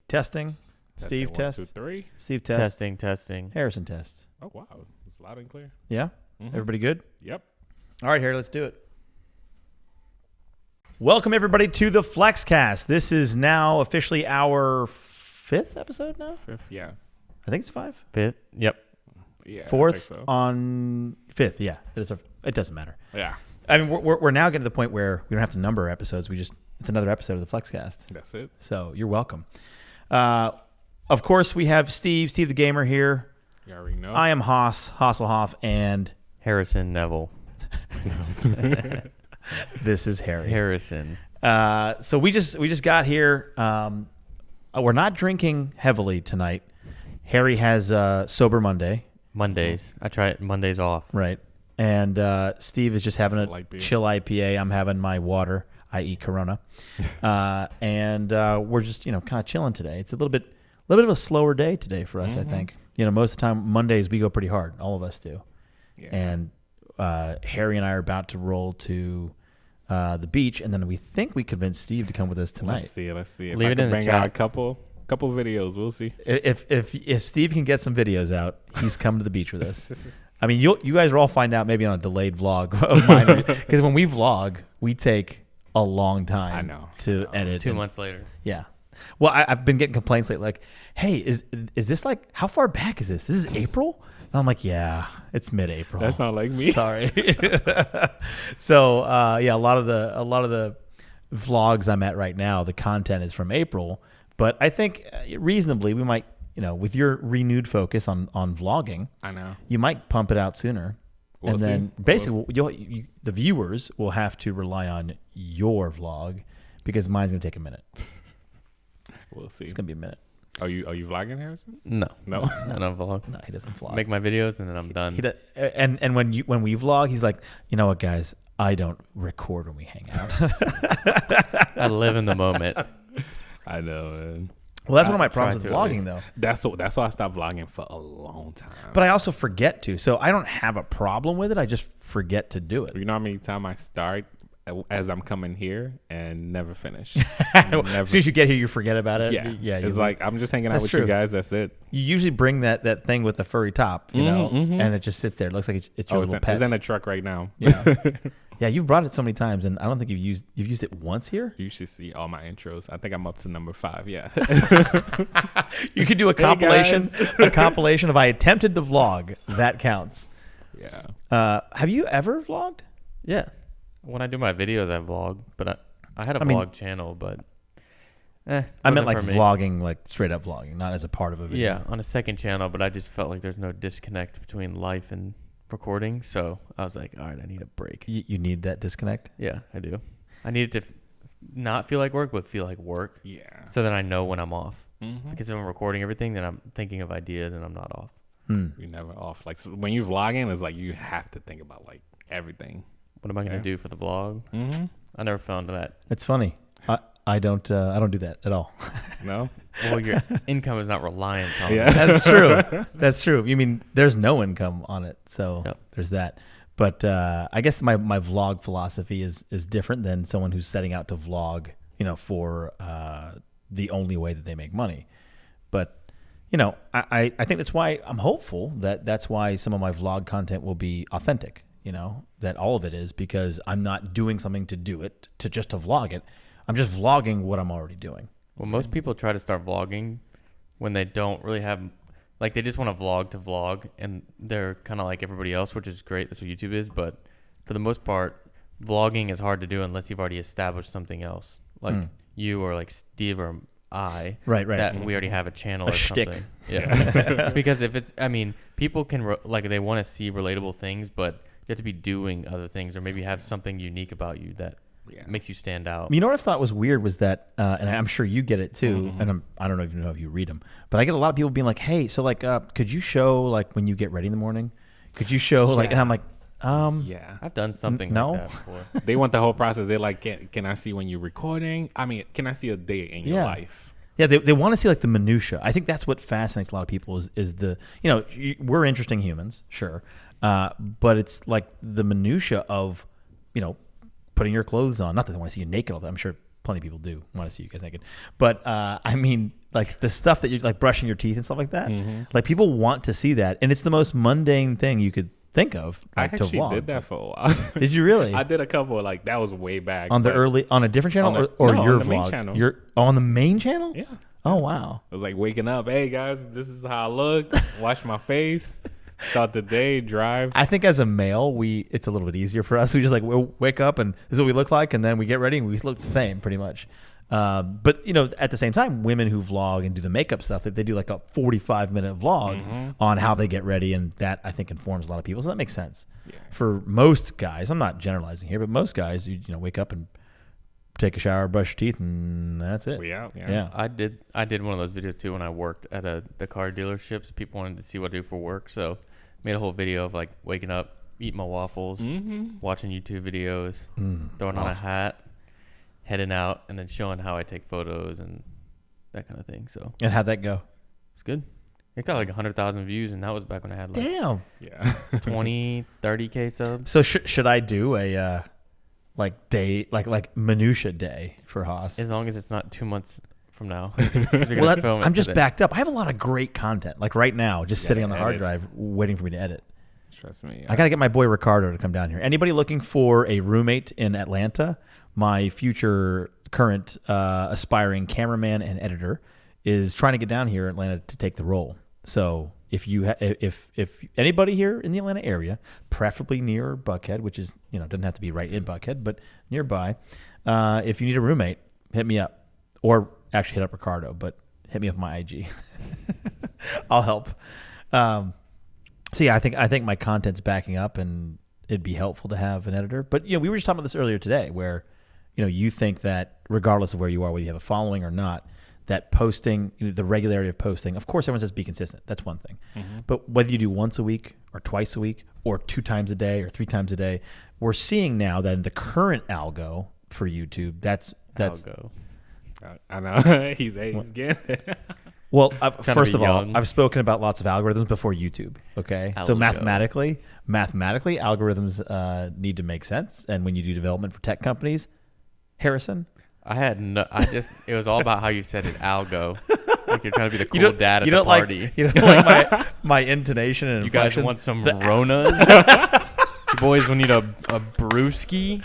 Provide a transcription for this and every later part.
Testing. Steve, Testing, test. 1, 2, 3. Steve, test. Testing. Harrison, test. Oh wow, it's loud and clear. Yeah? Mhm. Everybody good? Yep. All right, Harry, let's do it. Welcome, everybody, to the FlexCast. This is now officially our 5th episode now? 5th, yeah. I think it's 5. Fifth. Yep. Yeah. I 4th think so. on 5th, yeah. It doesn't matter. Yeah. I mean, we're now getting to the point where we don't have to number our episodes. It's another episode of the FlexCast. That's it. So you're welcome. Of course, we have Steve the Gamer here. You already know. I am Haas Hasselhoff, and Harrison Neville. this is Harry. Harrison. So we just got here. We're not drinking heavily tonight. Harry has Sober Monday, Mondays. I try it Mondays off. right? And Steve is just having It's a a light beer. chill IPA. I'm having my water, i.e. Corona. And we're just, kind of chilling today. It's a little bit of a slower day today for us, I think. Most of the time, Mondays, we go pretty hard. All of us do. Yeah. And Harry and I are about to roll to the beach, and then we think we convinced Steve to come with us tonight. Let's see. If Leave I it can in the bang chat. out a couple videos, we'll see. If Steve can get some videos out, he's coming to the beach with us. I mean, you guys will all find out maybe on a delayed vlog of mine, because when we vlog, we take a long time to edit. 2 months later. Yeah. Well, I've been getting complaints lately, like, hey, is this like, how far back is this? This is April? And I'm like, yeah, it's mid-April. That's not like me. Sorry. So yeah, a lot of the vlogs I'm at right now, the content is from April. But I think reasonably we might, with your renewed focus on vlogging, I know. you might pump it out sooner. We'll and then see. basically the viewers will have to rely on your vlog, because mine's going to take a minute. We'll see. It's going to be a minute. Are you vlogging, Harrison? No. No. I don't vlog. No, he doesn't vlog. Make my videos and then I'm done. He does, and when we vlog, he's like, you know what, guys, I don't record when we hang out. I live in the moment. I know, man. Well, that's one of my Try problems with to at vlogging, least. though. That's why I stopped vlogging for a long time. But I also forget to. So I don't have a problem with it. I just forget to do it. You know how many times I start as I'm coming here and never finish? As soon as you get here, you forget about it. Yeah. It's you- like I'm just hanging out That's with true. you guys. That's it. you usually bring that thing with the furry top, Mhm. and it just sits there. It looks like it's your Oh, little pet. it's in the truck right now. Yeah. Yeah, you've brought it so many times, and I don't think you've used it once here. You should see all my intros. I think I'm up to number 5. Yeah. You could do a compilation of I attempted to vlog. That counts. Yeah. Have you ever vlogged? Yeah. When I do my videos, I vlog. But I had a I mean- vlog channel, but I meant wasn't like for me. vlogging, like straight up vlogging, not as a part of a video. Yeah, on a second channel, but I just felt like there's no disconnect between life and recording. So I was like, all right, I need a break. You need that disconnect. Yeah, I do. I need it to not feel like work, but feel like work. Yeah. So then I know when I'm off. Mm-hmm. Because if I'm recording everything, then I'm thinking of ideas and I'm not off. You're never off. Like so when you're vlogging, it's like you have to think about like everything. What am I going to Yeah. do for the vlog? Mm-hmm. I never found that. It's funny. I don't do that at all. No. Well, your income is not reliant on Yeah. it. That's true. That's true. You mean there's no income on it, so Yep. there's that. But I guess my vlog philosophy is different than someone who's setting out to vlog, for the only way that they make money. But I think that's why I'm hopeful that's why some of my vlog content will be authentic. That all of it is, because I'm not doing something to do it to vlog it. I'm just vlogging what I'm already doing. Well, most people try to start vlogging when they don't really have, like, they just want to vlog, and they're kind of like everybody else, which is great. That's what YouTube is. But for the most part, vlogging is hard to do unless you've already established something else, like you or like Steve or I. Right. That we already have a channel or shtick. something. Yeah. Because if it's, people can, they want to see relatable things, but you have to be doing other things or maybe have something unique about you that makes you stand out. You know what I thought was weird was that, and I'm sure you get it too, and I don't even know if you read them, but I get a lot of people being like, "Hey, so like, could you show like when you get ready in the morning? Could you show like?" And I'm like, Yeah. I've done something no. like that before. They want the whole process. They're like, can I see when you're recording? I mean, can I see a day in your life? Yeah, they want to see like the minutia. I think that's what fascinates a lot of people is the, we're interesting humans, sure, but it's like the minutia of, putting your clothes on. Not that they want to see you naked all the time. I'm sure plenty of people do want to see you guys naked. But I mean, like the stuff that you're like brushing your teeth and stuff like that. Like people want to see that, and it's the most mundane thing you could think of. I Like, to actually vlog. did that for a while. Did you really? I did a couple. Like that was way back on the but on a different channel on the- or no, your on the main vlog? channel. On the main channel? Yeah. Oh wow. It was like waking up. Hey guys, this is how I look. Wash my face. Start the day. Drive. I think as a male, it's a little bit easier for us. We just like we'll wake up and this is what we look like, and then we get ready and we look the same pretty much. But at the same time, women who vlog and do the makeup stuff, they do like a 45-minute vlog on how they get ready, and that I think informs a lot of people. So that makes sense. Yeah. For most guys, I'm not generalizing here, but most guys, you wake up and take a shower, brush your teeth, and that's it. We out. Yeah. I did one of those videos too when I worked at the car dealerships. People wanted to see what I do for work, so made a whole video of like waking up, eating my waffles, watching YouTube videos, throwing on a hat, heading out, and then showing how I take photos and that kind of thing. So And how'd that go? it's good. It got like 100,000 views, and that was back when I had like Damn. Yeah. 20, 30K subs. So should I do a like day like minutia day for Haas? As long as it's not 2 months from now. 'Cause you're gonna film it I'm just today. backed up. I have a lot of great content. Like right now, just You sitting on the gotta hard edit. drive waiting for me to edit. Trust me. I got to get my boy Ricardo to come down here. Anybody looking for a roommate in Atlanta? My future current aspiring cameraman and editor is trying to get down here in Atlanta to take the role. So if you if anybody here in the Atlanta area, preferably near Buckhead, which is doesn't have to be right in Buckhead, but nearby, if you need a roommate, hit me up, or actually hit up Ricardo, but hit me up my IG. I'll help. So yeah, I think my content's backing up, and it'd be helpful to have an editor. But we were just talking about this earlier today, where you think that regardless of where you are, whether you have a following or not, that posting, the regularity of posting, of course, everyone says be consistent. That's one thing. But whether you do once a week or twice a week or 2 times a day or 3 times a day, we're seeing now that in the current algo for YouTube, that's Algo. I know. He's getting it. well. Trying to First be of all, young. I've spoken about lots of algorithms before YouTube. Okay, so Algo. mathematically, algorithms need to make sense. And when you do development for tech companies, Harrison, it was all about how you said it, algo. Like you're trying to be the cool dad at you the don't party. like you don't like my intonation and You guys inflection? want some Ronas? You boys will need a brewski.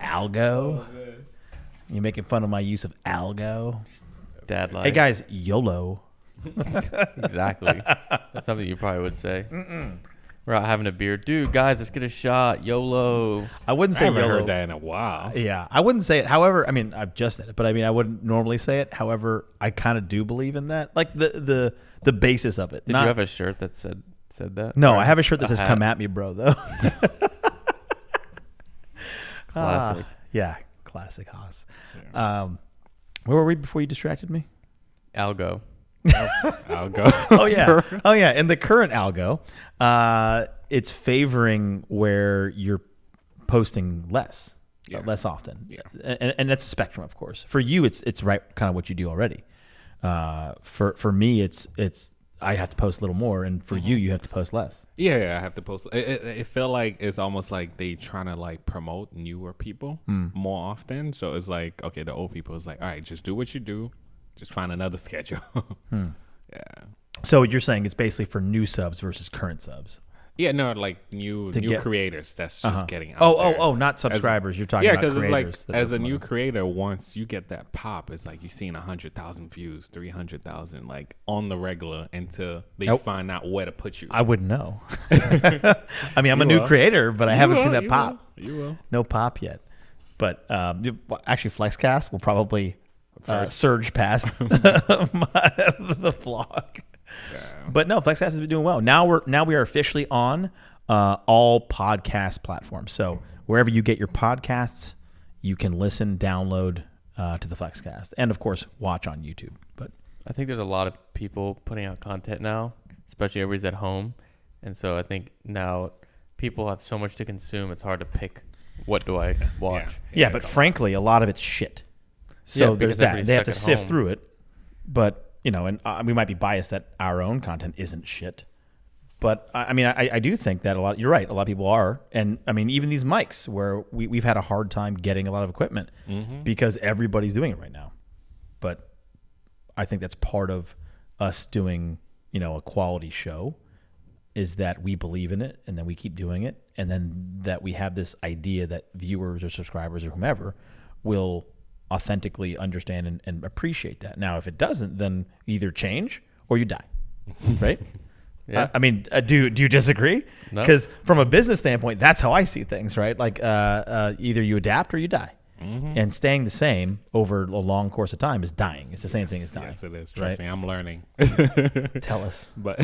Algo. You're making fun of my use of algo. Dad like. Hey guys, YOLO. Exactly. That's something you probably would say. We're out having a beer. Dude, guys, let's get a shot. YOLO. I wouldn't I say haven't YOLO. heard that in a while. Yeah, I wouldn't say it. However, I mean, I've just said it, but I mean, I wouldn't normally say it. However, I kind of do believe in that, like the basis of it. Did you have a shirt that said that? No, Or I have a shirt that says hat? "Come at me, bro." Though. Classic. Yeah, classic Haas. Where were we before you distracted me? Algo. I'll go. Oh yeah. In the current algo, it's favoring where you're posting less often. Yeah. And that's a spectrum, of course. For you, it's right kind of what you do already. For me, it's I have to post a little more, and for you have to post less. Yeah, I have to post. It felt like it's almost like they trying to like promote newer people more often. So it's like, okay, the old people is like, all right, just do what you do. Just find another schedule. Yeah. So you're saying it's basically for new subs versus current subs. Yeah, no, like new get- creators that's just getting out there. Oh, not subscribers. You're talking Yeah, about because it's like creators. as a new creator, once you get that pop, it's like you're seeing 100,000 views, 300,000, like on the regular until they find out where to put you. I wouldn't know. I mean, I'm a new will. creator, but I haven't seen that You pop. will. You will. No pop yet. But actually, Flexcast will probably surge past the vlog. Yeah. But no, Flexcast has been doing well. Now we are officially on all podcast platforms. So wherever you get your podcasts, you can listen, download to the Flexcast, and of course watch on YouTube. But I think there's a lot of people putting out content now, especially everybody's at home. And so I think now people have so much to consume, it's hard to pick what do I watch. yeah, but frankly, a lot of it's shit. So Yeah, there's because that. everybody's They have to stuck at sift home. through it. But and we might be biased that our own content isn't shit. But I mean, I do think that you're right. A lot of people are. And I mean, even these mics where we've had a hard time getting a lot of equipment because everybody's doing it right now. But I think that's part of us doing, a quality show is that we believe in it and then we keep doing it. And then that we have this idea that viewers or subscribers or whomever will authentically understand and appreciate that. Now, if it doesn't, then either change or you die, right? Yeah. I mean, do you disagree? No. Because from a business standpoint, that's how I see things, right? Like either you adapt or you die. And staying the same over a long course of time is dying. It's the same thing as dying. Yes, it is. Trust me, I'm learning. Tell us. But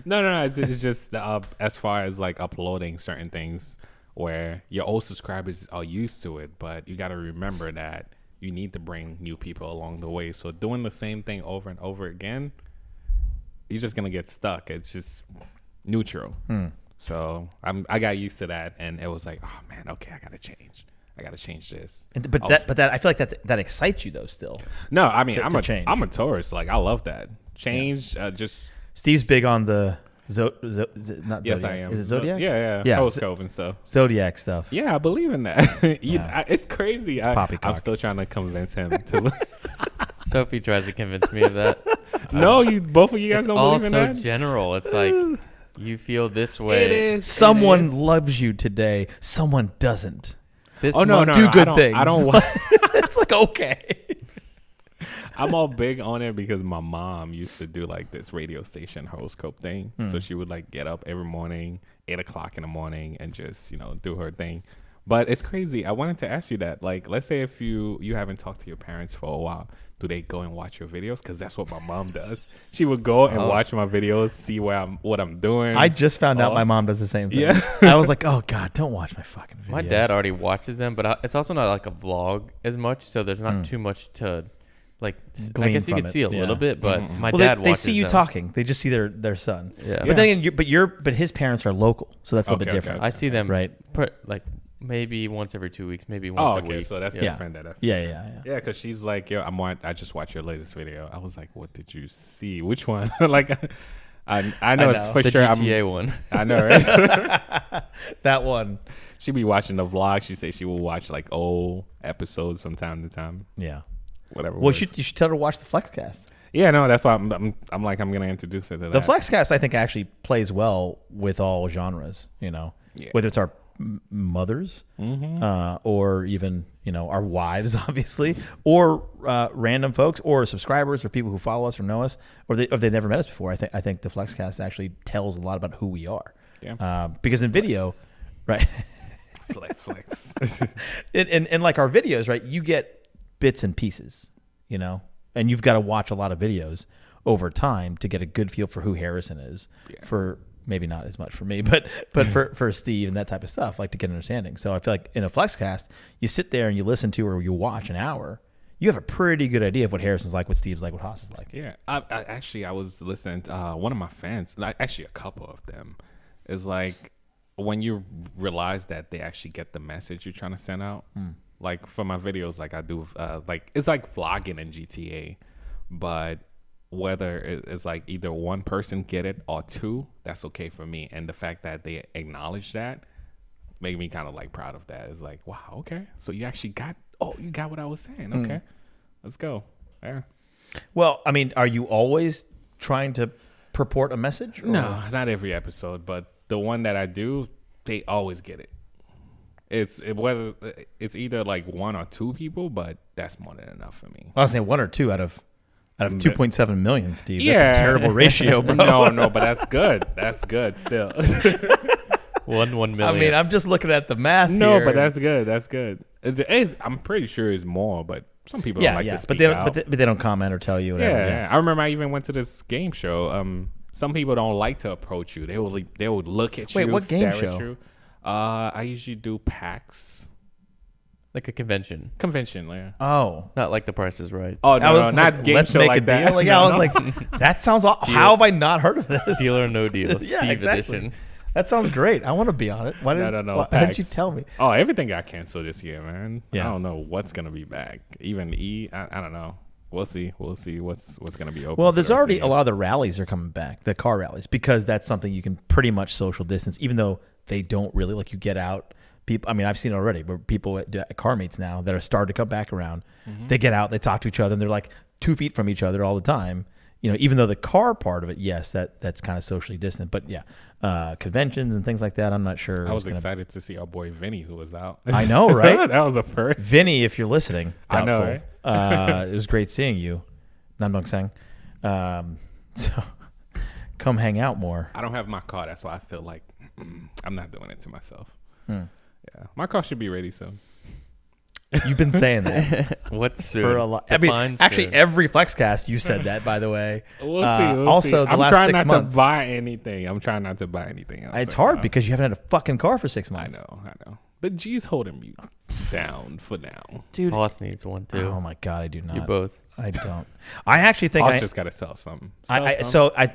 no. It's just as far as like uploading certain things where your old subscribers are used to it, but you got to remember that you need to bring new people along the way. So doing the same thing over and over again, you're just gonna get stuck. It's just neutral. So I got used to that, and it was like, oh man, okay, I gotta change this. But I feel like that excites you though. Still, No, I mean change. I'm a tourist. Like I love that change. Just Steve's big on the not yes, Zodiac. I am. Is it Zodiac? Yeah. Horoscope and stuff. Zodiac stuff. Yeah, I believe in that. Yeah. It's crazy. It's I'm poppycock. still trying to convince him to. Sophie tries to convince me of that. No, both of you guys It's don't all believe in so that. general. It's like you feel this way. It is. Someone It is. loves you today. Someone doesn't. This Oh no, month- no, Do no, good I things. don't want. It's like okay. I'm all big on it because my mom used to do like this radio station horoscope thing. So she would like get up every morning, 8:00 in the morning, and just do her thing. But it's crazy. I wanted to ask you that. Like, let's say if you haven't talked to your parents for a while, do they go and watch your videos? Because that's what my mom does. She would go and watch my videos, see what I'm doing. I just found out Oh. my mom does the same thing. Yeah. I was like, oh God, don't watch my fucking videos. My dad already watches them, but it's also not like a vlog as much, so there's not too much to like. I Glean guess you from could it, see a yeah. little bit, but my Well, dad they watches see you them. talking. They just see their son. Yeah. But then again, but his parents are local, so that's a little bit Okay, different. okay. I see them Right. like maybe once every 2 weeks, maybe once Oh, a okay. week. So that's Yeah. different. That's Yeah. Yeah, because she's like, yo, I just watched your latest video. I was like, what did you see? Which one? Like, I know it's know. for the sure. GTA one. I know, right? That one. She be watching the vlog. She say she will watch like old episodes from time to time. Yeah. Whatever. Well, you should tell her to watch the Flexcast. Yeah, no, that's why I'm gonna introduce her to that. The Flexcast, I think, actually plays well with all genres. Yeah. Whether it's our mothers or even our wives, obviously, or random folks, or subscribers, or people who follow us or know us, or they've never met us before. I think the Flexcast actually tells a lot about who we are. Yeah. Because in video, right? Flex. in like our videos, right? You get bits and pieces, and you've got to watch a lot of videos over time to get a good feel for who Harrison is. Yeah. For maybe not as much for me, but for Steve and that type of stuff, like to get an understanding. So I feel like in a Flexcast, you sit there and you listen to or you watch an hour, you have a pretty good idea of what Harrison's like, what Steve's like, what Haas is like. Yeah. I was listening to one of my fans, actually a couple of them, is like when you realize that they actually get the message you're trying to send out. Like for my videos, like I do, like it's like vlogging in GTA, but whether it's like either one person get it or two, that's okay for me. And the fact that they acknowledge that made me kind of like proud of that. It's like, wow, okay. So you actually got what I was saying. Okay, let's go. Yeah. Well, I mean, are you always trying to purport a message? Or? No, not every episode, but the one that I do, they always get it. Whether it's either like one or two people, but that's more than enough for me. I was saying one or two out of 2.7 million, Steve. Yeah. That's a terrible ratio, bro. No, but that's good. That's good still. 1 million. I mean, I'm just looking at the math No, here. but that's good. That's good. I'm pretty sure it's more, but some people don't like to speak but out. they don't comment or tell you whatever. Yeah. I remember I even went to this game show. Some people don't like to approach you. They would look at you. Wait, what game stare show? At you. I usually do PAX like a convention, yeah. Oh. not like The Price is Right. Oh I no, was no, like, not game let's show make like a that. deal. Like, No, I was no. like, that sounds awful. How have I not heard of this? Deal or No Deal. Yeah, Steve exactly. edition. That sounds great. I want to be on it. Why No, didn't no, why didn't PAX. you tell me? Oh, everything got canceled this year, man. Yeah. I don't know what's gonna be back. Even I don't know. we'll see. We'll see what's gonna be open. Well, for there's the rest of already the a year. lot of the rallies are coming back, the car rallies, because that's something you can pretty much social distance, even though they don't really like you get out. People, I mean, I've seen it already where people at car meets now that are starting to come back around. They get out, they talk to each other, and they're like 2 feet from each other all the time. You know, even though the car part of it, yes, that's kind of socially distant. But yeah, conventions and things like that, I'm not sure. I was excited to see our boy Vinny who was out. I know, right? That was a first. Vinny, if you're listening, I know, doubtful. It was great seeing you. Namdong Sang. So come hang out more. I don't have my car. That's why I feel like I'm not doing it to myself. Hmm. Yeah, my car should be ready soon. You've been saying that What's for a lot. I mean, Define actually, soon. every Flexcast you said that. By the way, We'll see. also, the I'm last trying 6 not months, to buy anything. I'm trying not to buy anything else. it's right hard now. because you haven't had a fucking car for 6 I months. know. But G's holding me down for now. Dude. Hoss needs one too. Oh my god, I do not. You both. I don't. I actually think I just got to sell something.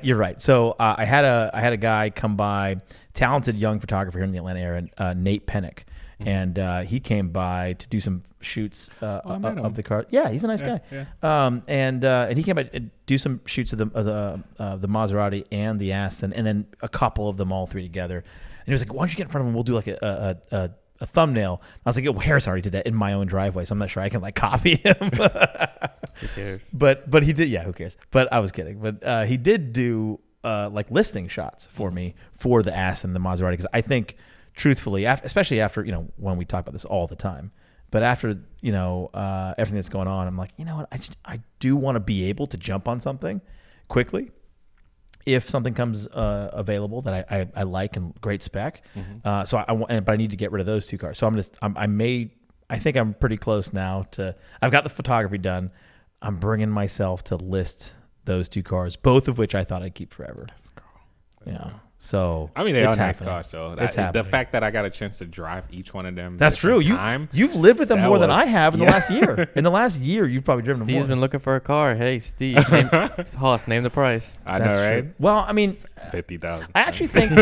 you're right. So I had a guy come by, talented young photographer here in the Atlanta area, Nate Pennick, and he came by to do some shoots I met him. of the car. Yeah, he's a nice guy. Yeah. And he came by to do some shoots of the Maserati and the Aston, and then a couple of them all three together. And he was like, "Why don't you get in front of him? We'll do like a thumbnail." I was like, "Oh, Harris already did that in my own driveway, so I'm not sure I can like copy him." Who cares? But he did. Yeah, who cares? But I was kidding. But he did do like listing shots for me for the Aston and the Maserati, because I think, truthfully, especially after, you know, when we talk about this all the time, but after, you know, everything that's going on, I'm like, you know what? I do want to be able to jump on something quickly if something comes available that I like and great spec. So but I need to get rid of those two cars. So I think I'm pretty close now to. I've got the photography done. I'm bringing myself to list those two cars, both of which I thought I'd keep forever. Let's go. Yeah. So I mean, they are it's nice happening. cars, though. It's The happening. fact that I got a chance to drive each one of them. That's true. Time, You've lived with them that more than was- I have in the yeah. last year. In the last year, you've probably driven them Steve's more. been looking for a car. Hey, Steve. Hoss, name the price. I That's know, right? true. Well, I mean, 50,000. I actually think.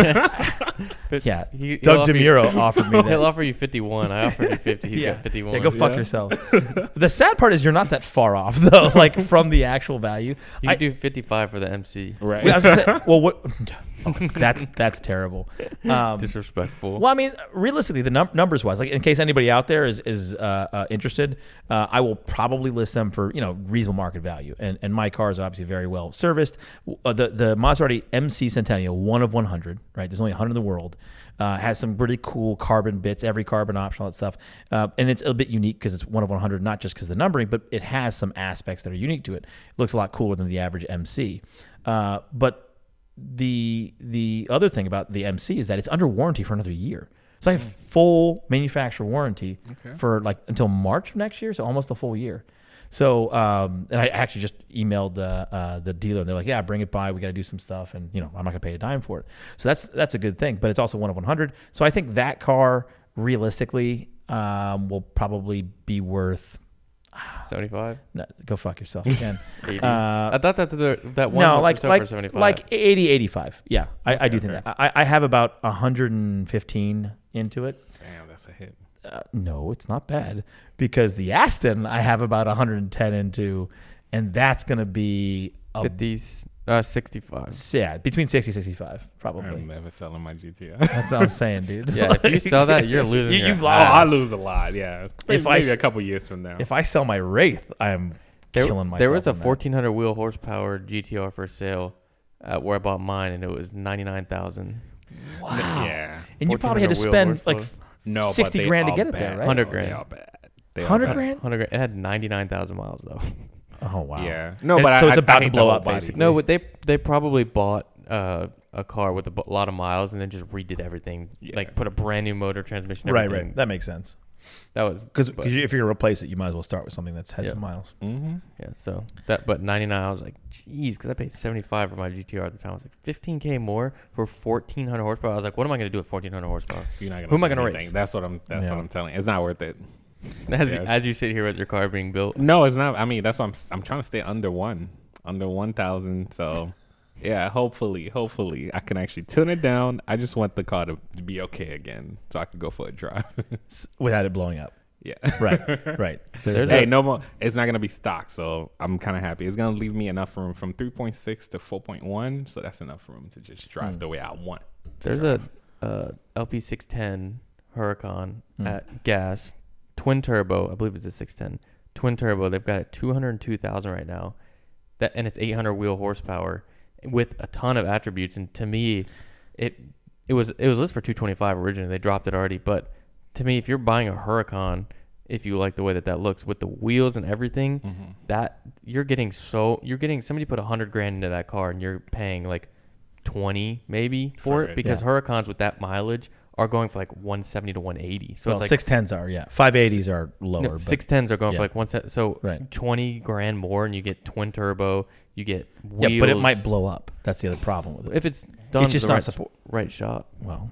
Yeah, He'll Doug offer DeMuro offered me that. He'll offer you 51. I offered you 50. He got 51. Yeah, go fuck Yeah. yourself. The sad part is you're not that far off though, like from the actual value. You I- could do 55 for the MC. Right. I was gonna say, well, what? Oh, that's terrible. Disrespectful. Well, I mean, realistically, the numbers wise, like in case anybody out there is interested, I will probably list them for, you know, reasonable market value. And my cars are obviously very well serviced. The Maserati MC Centennial, 1 of 100, right? There's only 100 in the world. Has some really cool carbon bits, every carbon option, all that stuff. And it's a bit unique because it's 1 of 100, not just because of the numbering, but it has some aspects that are unique to it. It looks a lot cooler than the average MC. But the other thing about the MC is that it's under warranty for another year. So I have full manufacturer warranty for like until March of next year, so almost a full year. So and I actually just emailed the dealer, and they're like, "Yeah, bring it by. We got to do some stuff, and you know, I'm not gonna pay a dime for it." So that's a good thing. But it's also 1 of 100. So I think that car realistically will probably be worth. 75. No, go fuck yourself again. 80. I thought that one No, was like for sale like for 75. like 80, 85. Yeah, I do think okay. that. I have about 115 into it. Damn, that's a hit. No, it's not bad, because the Aston I have about 110 into, and that's gonna be 65. yeah, between 60 and 65 probably. I'm never selling my GTI. That's what I'm saying, dude. Yeah, if you sell that, you're losing. You- your you've Oh, lost. I lose a lot. Yeah, maybe, If I maybe s- a couple years from now. If I sell my Wraith, I'm killing myself. There was a on that. 1400 wheel horsepower GTR for sale where I bought mine, and it was 99,000. Wow. Yeah. And you probably had to 1400 wheel spend like horsepower. No, but 60 they grand to are get it there, bad. right? 100 They grand. are bad. They are 100 bad. grand? 100 grand. It had 99,000 miles though. Oh wow. Yeah. No, And but so it's I about to hate blow the whole up, body. basically. No, but they probably bought a car with a lot of miles and then just redid everything. Yeah. Like put a brand new motor, transmission, Right, everything. right. That makes sense. That was Because but- if you're gonna replace it, you might as well start with something that's had Yeah. some miles. Mm-hmm. yeah. So but 99, I was like, geez, because I paid 75 for my GTR at the time. I was like, 15K more for 1,400 horsepower. I was like, what am I gonna do with 1,400 horsepower? You're not gonna. Who am I do gonna anything. race? That's what I'm. That's Yeah. what I'm telling you. It's not worth it. As Yes. as you sit here with your car being built. No, it's not. I mean, that's why I'm trying to stay under 1,000. So, yeah, hopefully I can actually tune it down. I just want the car to be okay again, so I could go for a drive. Without it blowing up. Yeah. Right. There's Hey, that. no more. It's not gonna be stock, so I'm kind of happy. It's gonna leave me enough room from 3.6 to 4.1, so that's enough room to just drive the way I want. There's a LP610 Huracan at gas, twin turbo. I believe it's a 610 twin turbo. They've got it 202,000 right now. And it's 800 wheel horsepower with a ton of attributes. And to me, it was listed for 225 originally. They dropped it already, but to me, if you're buying a Huracan, if you like the way that looks with the wheels and everything, that you're getting somebody put $100,000 into that car and you're paying like 20 maybe for it, because Huracans with that mileage are going for like 170 to 180. So Well, it's like 610s are, 580s are lower. no, but 610s are going for like 170. So Right. $20,000 more, and you get twin turbo. You get wheels. yeah, but it might blow up. That's the other problem with it. if it's done. It's just the not right, support. right shot. Well,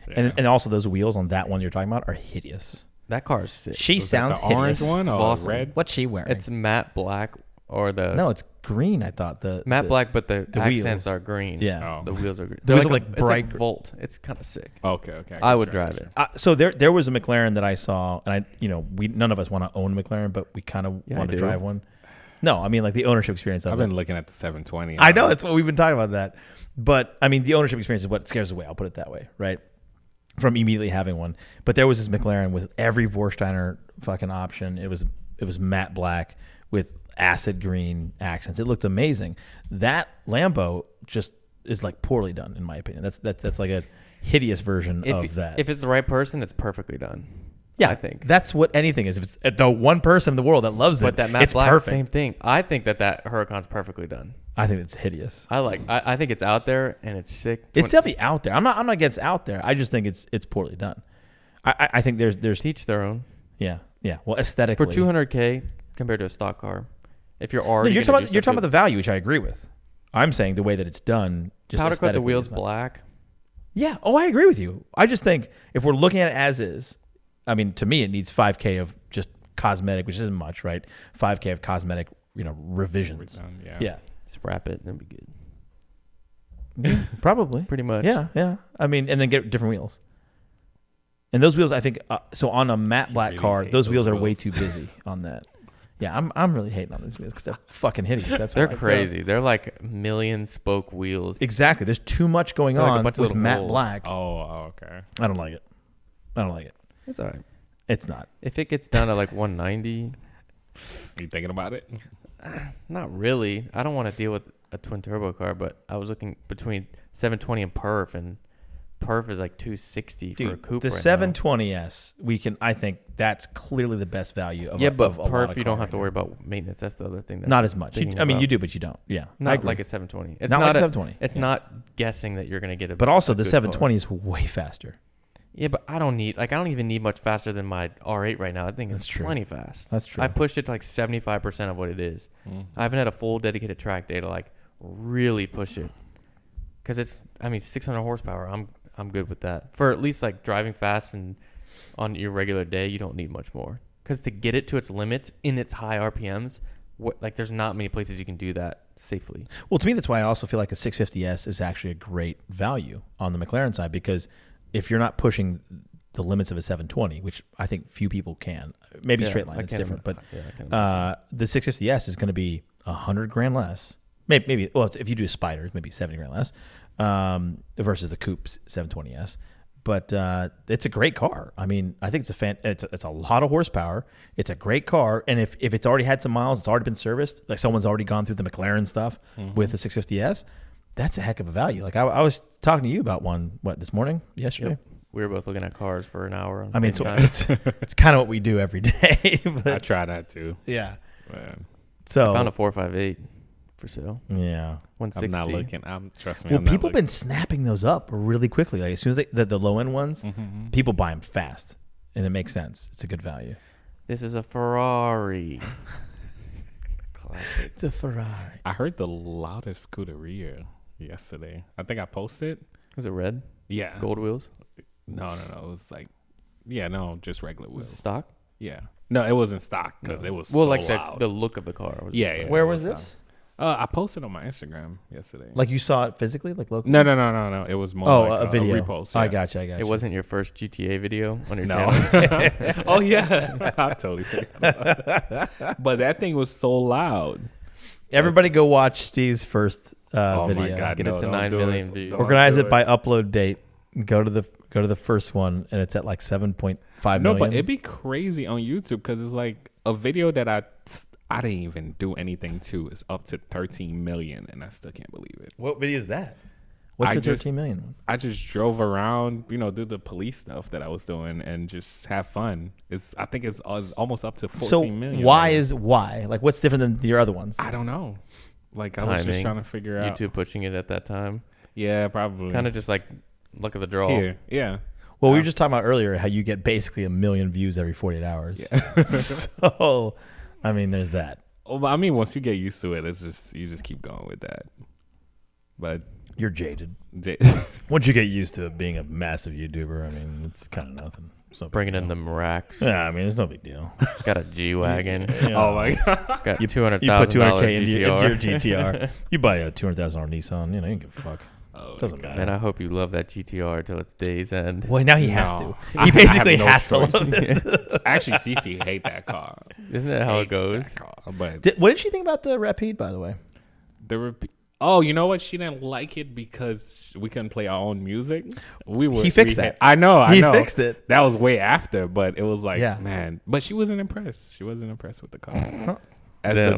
Yeah. and also those wheels on that one you're talking about are hideous. That car is sick. She Was that sounds the orange hideous. one or Boston. red? What's she wearing? It's matte black or the no, it's green. I thought matte the- black, but the accents wheels. are green. Yeah. Oh. The wheels are green. The wheels are It's bright. like Volt. It's kind of sick. Okay. I would drive it. So there was a McLaren that I saw, and we none of us want to own a McLaren, but we kind of Yeah, want I to do. drive one. No, I mean like the ownership experience of I've it. been looking at the 720. I know that's what we've been talking about that, but I mean the ownership experience is what scares us away. I'll put it that way, right? From immediately having one. But there was this McLaren with every Vorsteiner fucking option. It was matte black with acid green accents. It looked amazing. That Lambo just is like poorly done in my opinion. That's like a hideous version of that. If it's the right person, it's perfectly done. yeah, I think. that's what anything is. If it's the one person in the world that loves it, But that matte it's black, perfect. same thing. I think that Huracan's perfectly done. I think it's hideous. I think it's out there and it's sick. It's definitely out there. I'm not against out there. I just think it's poorly done. I think there's Teach their own. yeah. Well, aesthetically For $200K compared to a stock car, if you're No, already you're talking about the value, which I agree with. I'm saying the way that it's done, just powder coat the aesthetically wheels is not- black. Yeah. Oh, I agree with you. I just think if we're looking at it as is, I mean, to me, it needs $5K of just cosmetic, which isn't much, right? $5K of cosmetic, revisions. Yeah. Just wrap it and it'll be good. Probably. Pretty much. Yeah. I mean, and then get different wheels. And those wheels, I think, so on a matte black really car, hate those those wheels are way wheels. too busy on that. Yeah, I'm really hating on these wheels because they're fucking hideous. That's They're why. crazy. They're like million spoke wheels. Exactly. There's too much going They're like a on bunch of with little matte holes. black. Oh, okay. I don't like it. It's all right. It's not. If it gets down to like 190, You thinking about it? not really. I don't want to deal with a twin turbo car, but I was looking between 720 and Perf, and Perf is like 260 for a coupe. the right now. 720S, I think that's clearly the best value of Yeah, of but a lot Perf of you don't car have to right worry about maintenance. That's the other thing. now. Not as much. thinking I mean, about. you do, but you don't. Yeah. I Not agree. like a 720. It's Not not like a, 720. It's Yeah. not guessing that you're gonna get a. But also a the good 720 is way faster. car. Yeah, but I don't even need much faster than my R8 right now. I think That's it's true. plenty fast. That's true. I pushed it to like 75% of what it is. I haven't had a full dedicated track day to like really push it, because it's 600 horsepower. I'm good with that for at least like driving fast, and on your regular day you don't need much more, because to get it to its limits in its high RPMs, there's not many places you can do that safely. Well, to me, that's why I also feel like a 650S is actually a great value on the McLaren side, because if you're not pushing the limits of a 720, which I think few people can, maybe Yeah, straight line, I it's can't different, but I can imagine. the 650S is going to be $100,000 less. Maybe well, if you do spiders, maybe $70,000 less versus the coupe 720S. But it's a great car. I mean, I think it's a lot of horsepower. It's a great car, and if it's already had some miles, it's already been serviced. Like someone's already gone through the McLaren stuff with the 650S. That's a heck of a value. Like I was talking to you about one this morning, yesterday. Yep. We were both looking at cars for an hour. I mean, it's kind of what we do every day. I But try that too. yeah. Man, So I found a 458 for sale. yeah. 160. I'm not looking. Trust me. Well, I'm not people have looking. been snapping those up really quickly. Like as soon as the low end ones, Mm-hmm. people buy them fast, and it makes sense. It's a good value. This is a Ferrari. Classic. It's a Ferrari. I heard the loudest Scuderia yesterday. I think I posted. Was it red? Yeah. Gold wheels? No. It was like, just regular Was it wheels. stock? Yeah. No, it wasn't stock because it was Well, so like loud. the look of the car. Was Yeah, stock. yeah. Where it was was this? I posted on my Instagram yesterday. Like you saw it physically, like locally? No. It was more like a video. a repost. I Yeah. got you. It wasn't your first GTA video on your No. channel. Oh yeah, I totally forgot about that. But that thing was so loud. Everybody go watch Steve's first Oh video. my god, Get it to don't 9 do million it. views. Don't Organize do it by upload date. Go to the first one, and it's at like 7.5 No, million. but it'd be crazy on YouTube because it's like a video that I didn't even do anything to is up to 13 million, and I still can't believe it. What video is that? What's I the just- 13 million one? I just drove around, do the police stuff that I was doing and just have fun. I think it's almost up to 14 million. So why? Like, what's different than your other ones? I don't know. Like I was just Timing. trying to figure out. YouTube pushing it at that time. Yeah, probably. Kind of just like luck of the draw. here. Yeah. Well, we were just talking about earlier how you get basically 1 million views every 48 hours. Yeah. So, I mean, there's that. Well, but I mean, once you get used to it, you just keep going with that. But You're jaded. J- Once you get used to being a massive YouTuber, I mean, it's kind of nothing. So Bringing in them racks. Yeah, I mean, it's no big deal. Got a G-Wagon. oh my god. Got You $200,000 put 200K into your GTR. GTR. You buy a $200,000 Nissan, you don't give a fuck. Oh, Doesn't my God. matter. Man, I hope you love that GTR till its day's end. Well, now he has No. to. I He basically have no has choice. to love it. Actually, Cece hate that car. Isn't that how it Hates goes? that car. But What did she think about the Rapide, by the way? oh, you know what? She didn't like it because we couldn't play our own music. He fixed that. I know. He fixed it. That was way after, but it was like, Yeah. man. But she wasn't impressed. She wasn't impressed with the car. As Damn.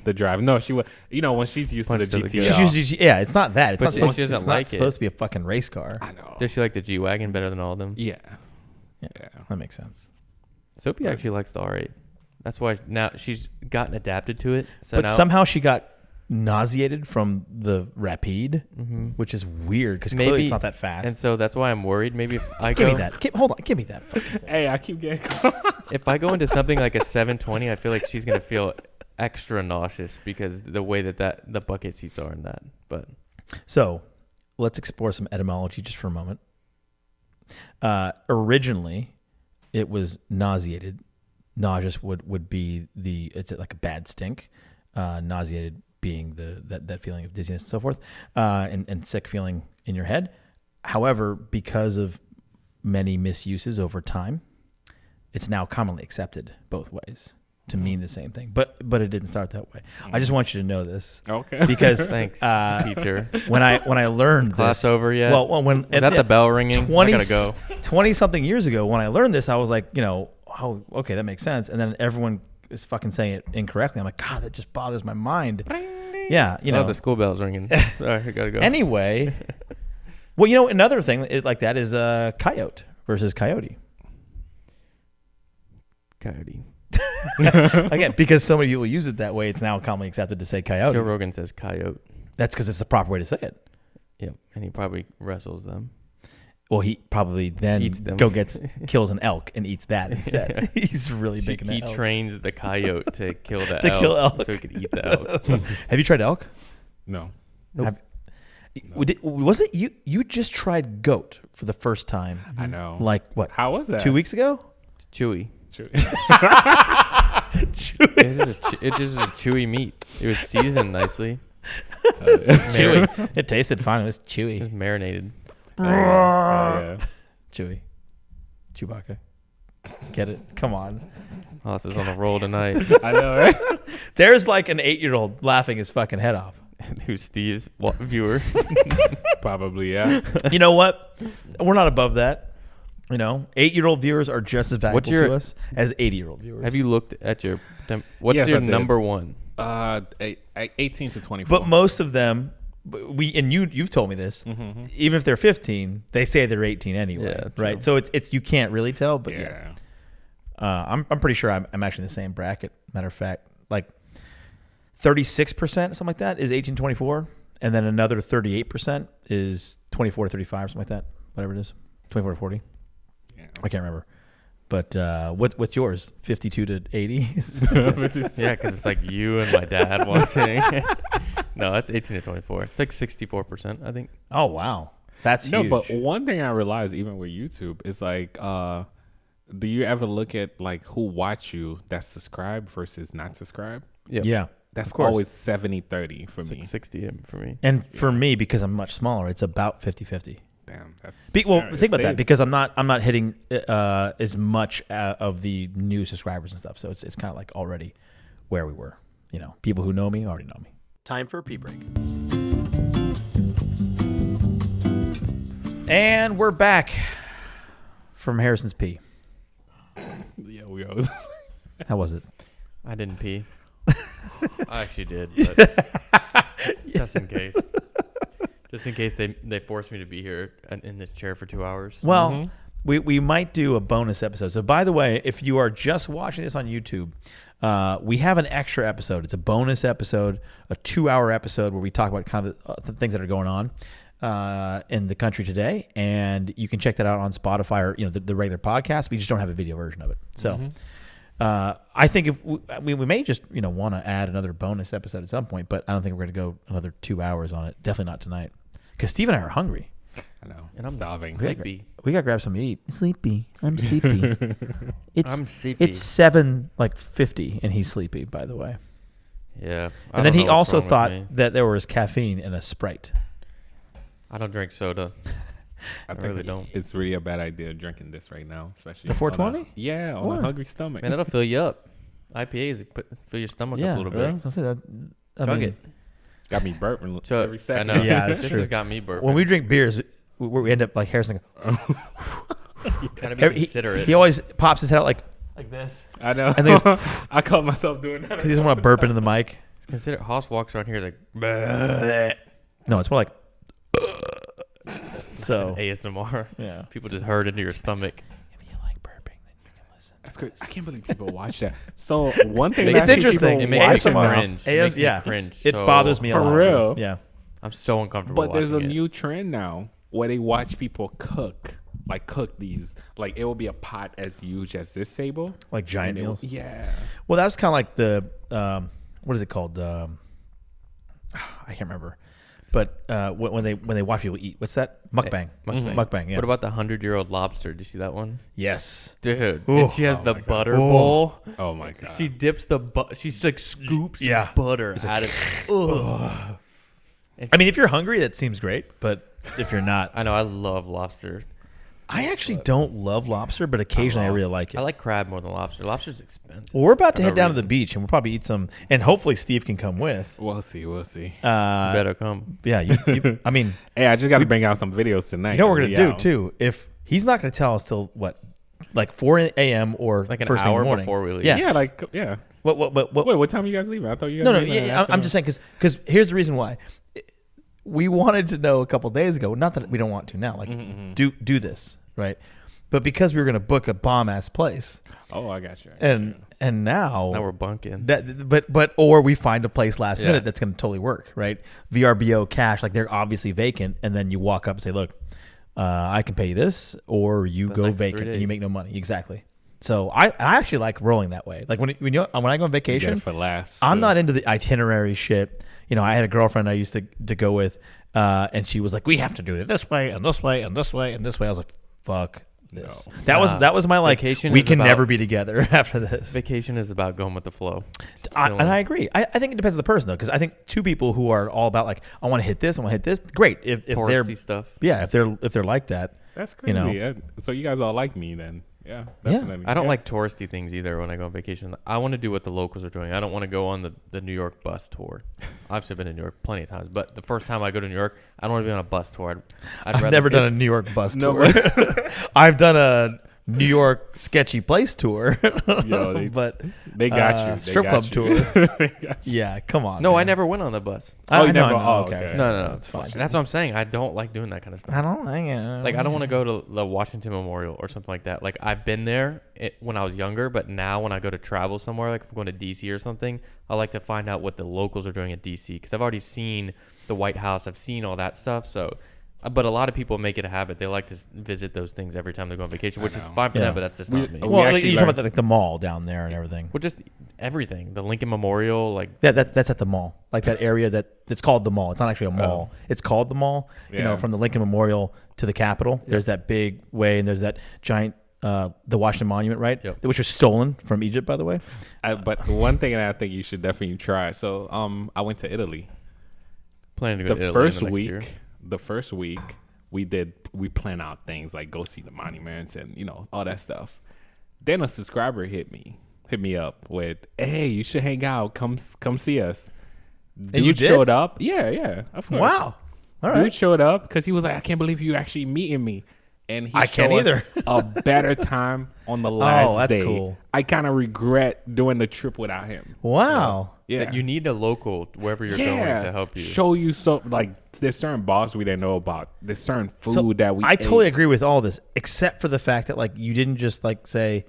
the drive. No, she was. When she's used Punched to to the the GTR. gut. She's usually, yeah, it's not that. It's But not she supposed, doesn't it's like not it. supposed to be a fucking race car. I know. Does she like the G-Wagon better than all of them? Yeah. Yeah. Yeah. That makes sense. Sophie actually likes the R8. That's why now she's gotten adapted to it. So But now, somehow she got nauseated from the Rapide, Mhm. which is weird because clearly Maybe- it's not that fast. and so that's why I'm worried. Maybe if I Give go, me that. Hold on. Give me that fucking thing. Hey, I keep getting. if I go into something like a 720, I feel like she's gonna feel extra nauseous because the way that the bucket seats are in that. But So let's explore some etymology just for a moment. Originally, it was nauseated. Nauseous would be it's like a bad stink. Nauseated being that feeling of dizziness and so forth, and sick feeling in your head. However, because of many misuses over time, it's now commonly accepted both ways to mean the same thing. But it didn't start that way. I just want you to know this Okay. because thanks, teacher. when I learned Class this, over yet? Well, when Is that the bell ringing? 20, I gotta go. 20 something years ago when I learned this, I was like, oh, okay, that makes sense. And then everyone is fucking saying it incorrectly. I'm like, God, that just bothers my mind. Yeah, Oh, the school bell's ringing. Sorry, I gotta go. Anyway, well, another thing like that is coyote versus coyote. Coyote. Again, because so many people use it that way, it's now commonly accepted to say coyote. Joe Rogan says coyote. That's because it's the proper way to say it. Yep, and he probably wrestles them. Well, he probably then Eats them. kills an elk and eats that instead. He's really big in He that elk. trains the coyote to kill the To elk, kill elk. so he could eat the elk. Have you tried elk? No. Nope. Was it you? You just tried goat for the first time. I know. Like what? How was that? 2 weeks ago? It's chewy. Chewy. It just is a chewy meat. It was seasoned nicely. Chewy. It tasted fine. It was It chewy. was marinated. Yeah. Chewy. Chewbacca. Get it? Come on. Hoss is on a roll tonight. I know, right? There's like an 8-year-old laughing his fucking head off. Who's Steve's viewer? Probably, yeah. You know what? We're not above that. 8-year-old viewers are just as valuable to us as 80-year-old viewers. Have you looked at your? What's Yes, your I did. number one? 18 to 24. But most of them, you've told me this. Mm-hmm. Even if they're 15, they say they're 18 anyway, Yeah, true. right? So it's you can't really tell, but yeah. Yeah. I'm pretty sure I'm actually in the same bracket. Matter of fact, like 36%, something like that, is 18 to 24, and then another 38% is 24 to 35, something like that, whatever it is, 24 to 40. Yeah. I can't remember. But what's yours? 52 to 80? Yeah, because it's like you and my dad watching. No, that's 18 to 24. It's like 64%, I think. Oh wow, that's No, huge. but one thing I realized even with YouTube is like, do you ever look at like who watch you that's subscribed versus not subscribed? Yep. yeah, That's course. always 70-30 for It's me. like 60 for me. And for me, because I'm much smaller, it's about 50-50. Damn, that's Well, yeah, it think about that stays. because I'm not hitting as much of the new subscribers and stuff. So it's kind of like already where we were. You know, people who know me already know me. Time for a pee break. And we're back from Harrison's pee. Yeah, we always. How was it? I didn't pee. I actually did, but just in case. Just in case they force me to be here in this chair for 2 hours. Well, we might do a bonus episode. So, by the way, if you are just watching this on YouTube, we have an extra episode. It's a bonus episode, a 2-hour episode where we talk about kind of the things that are going on in the country today, and you can check that out on Spotify or the regular podcast. We just don't have a video version of it. So, I think if we may just want to add another bonus episode at some point, but I don't think we're going to go another 2 hours on it. Definitely not tonight, because Steve and I are hungry. I know. And I'm starving. sleepy. We gotta grab something to eat. Sleepy. I'm sleepy. I'm sleepy. It's 7:50, and he's sleepy. By the way. Yeah. I And then don't he know what's also wrong with thought me. that there was caffeine in a Sprite. I don't drink soda. I think really it's, don't. it's really a bad idea drinking this right now, especially The 420? on a Why? hungry stomach. Man, that'll fill you up. IPAs fill your stomach up a little bit. So I say that. I Chug mean, it. Got me burping Chug. every second. I know. Yeah, that's this true. has got me burping. When we drink beers, we end up like Harrison. Trying to be considerate. He always pops his head out like this I know. And they- I caught myself doing that. because he doesn't want to burp into the mic. Consider Haas walks around here like "Bleh." No, it's more like. So It's ASMR. yeah. People just heard into your stomach. If you like burping, then you can listen. That's good. I can't believe people watch that. So one thing It's that I see interesting. people It makes me ASMR. cringe. It makes me yeah. cringe. It so- bothers me a For lot. too. real? Yeah. I'm so uncomfortable. But there's a watching it. new trend now where they watch people cook these. Like it will be a pot as huge as this table. Like giant And it will- meals. Yeah. Well, that was kind of like the what is it called? I can't remember. But when they watch people eat, what's that? Mukbang. Mukbang. Mukbang. Yeah. What about the 100-year-old lobster? Do you see that one? Yes. Dude. Ooh. And she has Oh the my God. butter Ooh. bowl. Oh my god. She dips the she like scoops Yeah. butter out of Ugh. I mean, if you're hungry, that seems great. But if you're not, I know I love lobster. I actually don't love lobster, but occasionally I really like it. I like crab more than lobster. Lobster's expensive. Well, we're about to For head no down to the reason. beach, and we'll probably eat some. And hopefully, Steve can come with. We'll see. We'll see. Better come. Yeah. I mean, Hey, I just got to bring out some videos tonight. you know what we're gonna do Yeah. too. If he's not gonna tell us till what, like 4 a.m. or Like an first thing in hour the morning. before we leave. Yeah. Yeah, like yeah. What? Wait, what time you guys leaving? I thought you guys. No, leaving in the I'm afternoon. just saying because here's the reason why. We wanted to know a couple days ago. Not that we don't want to now. Like do this right, but because we were gonna book a bomb ass place, Oh, I got you. and now Now we're bunking. but or we find a place last Yeah. minute that's gonna totally work, right? VRBO cash, like they're obviously vacant, and then you walk up and say, look, I can pay you this, or you The go next 3 vacant and you days. make no money. Exactly. So I actually like rolling that way. Like when I go on You get vacation, it for last. I'm so- not into the itinerary shit. You know, I had a girlfriend I used to go with, and she was like, "We have to do it this way and this way and this way and this way." I was like, "Fuck this." No. That was my like. Vacation We is can about- never be together after this. Vacation is about going with the flow. Just And chilling. I agree. I think it depends on the person though, because I think two people who are all about like, I want to hit this, I want to hit this. Great if they're touristy stuff. yeah, if they're like that. That's you crazy. know. Yeah. So you guys all like me then? Yeah. Yeah. Definitely. I don't Yeah. like touristy things either when I go on vacation. I want to do what the locals are doing. I don't want to go on the New York bus tour. Obviously, I've been to New York plenty of times, but the first time I go to New York, I don't want to be on a bus tour. I'd I've rather- never done a it's- New York bus No, tour. I've done a New York sketchy place tour, Yo, they- but They got you. They strip got club you. tour. tour. Yeah, come on. No, I man. never went on the bus. I Oh, you know, never- I know. oh, Okay. okay. No, It's fine. That's what I'm saying. I don't like doing that kind of stuff. I don't like it. Like I don't want to go to the Washington Memorial or something like that. Like I've been there when I was younger, but now when I go to travel somewhere, like if I'm going to DC or something, I like to find out what the locals are doing at DC because I've already seen the White House, I've seen all that stuff. So, but a lot of people make it a habit. They like to visit those things every time they go on vacation, which is know. fine for Yeah. them, but that's just We- not me. we Well, like, actually you talk learned- about the mall down there and everything. Well, just everything. The Lincoln Memorial, like That's at the mall, like that area that's called the mall. It's not actually a mall. It's called the mall. You know, Yeah. from the Lincoln Memorial to the Capitol. There's that big way, and there's that giant the Washington Monument, right? Yep. Which was stolen from Egypt, by the way. But one thing that I think you should definitely try. So I went to Italy. Planning to go The to Italy first in the next week, year. the first week we plan out things like go see the monuments and all that stuff. Then a subscriber hit me up with, "Hey, you should hang out. Come see us." Dude you did? showed up. Yeah, of course. Wow. All right. Dude showed up because he was like, "I can't believe you actually meeting me." And he I can't showed us either. a better time on the last that's day. cool. I kind of regret doing the trip without him. Wow. Yeah, That you need a local wherever you're going to help you. Show you there's certain bars we didn't know about. There's certain food So that we I totally ate. agree with all this, except for the fact that like you didn't just like say,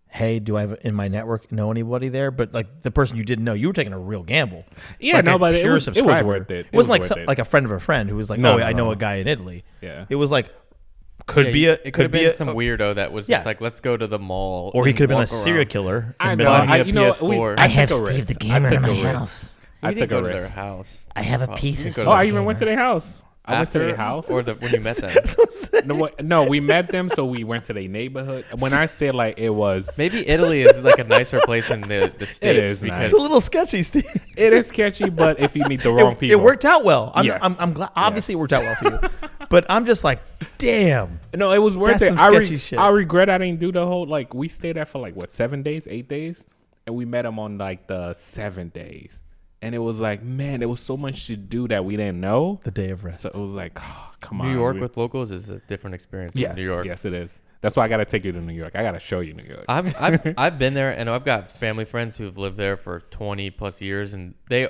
"Hey, do I have in my network know anybody there?" But like the person you didn't know, you were taking a real gamble. Yeah, like no, a but it pure was subscriber. worth it. It wasn't like worth it. like a friend of a friend who was like, No, "Oh, no, I know no. a guy in Italy." Yeah. It was like could Yeah, be a it could have be been a, some weirdo that was Yeah. just like, let's go to the mall. or he and could have been a walk around. serial killer. I and been know. like, Buy me a You know, PS4. I have took a Steve risk. the Gamer I took in a my risk. house. You I didn't took go a to their risk. house. I have a Oh, piece you of go Oh, to I their even gamer. went to their house. I went to their house. or when you met them. No, we met them, so we went to their neighborhood. When I say like it was, Maybe Italy is like a nicer place than the states is because nice. It's a little sketchy, Steve. it is sketchy, but if you meet the wrong people, It worked out well. Yes. I'm glad. Obviously, Yes. it worked out well for you. But I'm just like, damn. No, it was worth That's it. some sketchy shit. I regret I didn't do the whole like we stayed there for like what 7 days, 8 days, and we met them on like the 7 days, and it was like man, there was so much to do that we didn't know. The day of rest. So it was like, oh, come on, New York with locals is a different experience. yes, from New York. yes, it is. That's why I got to take you to New York. I got to show you New York. I've been there, and I've got family friends who've lived there for 20 plus years, and they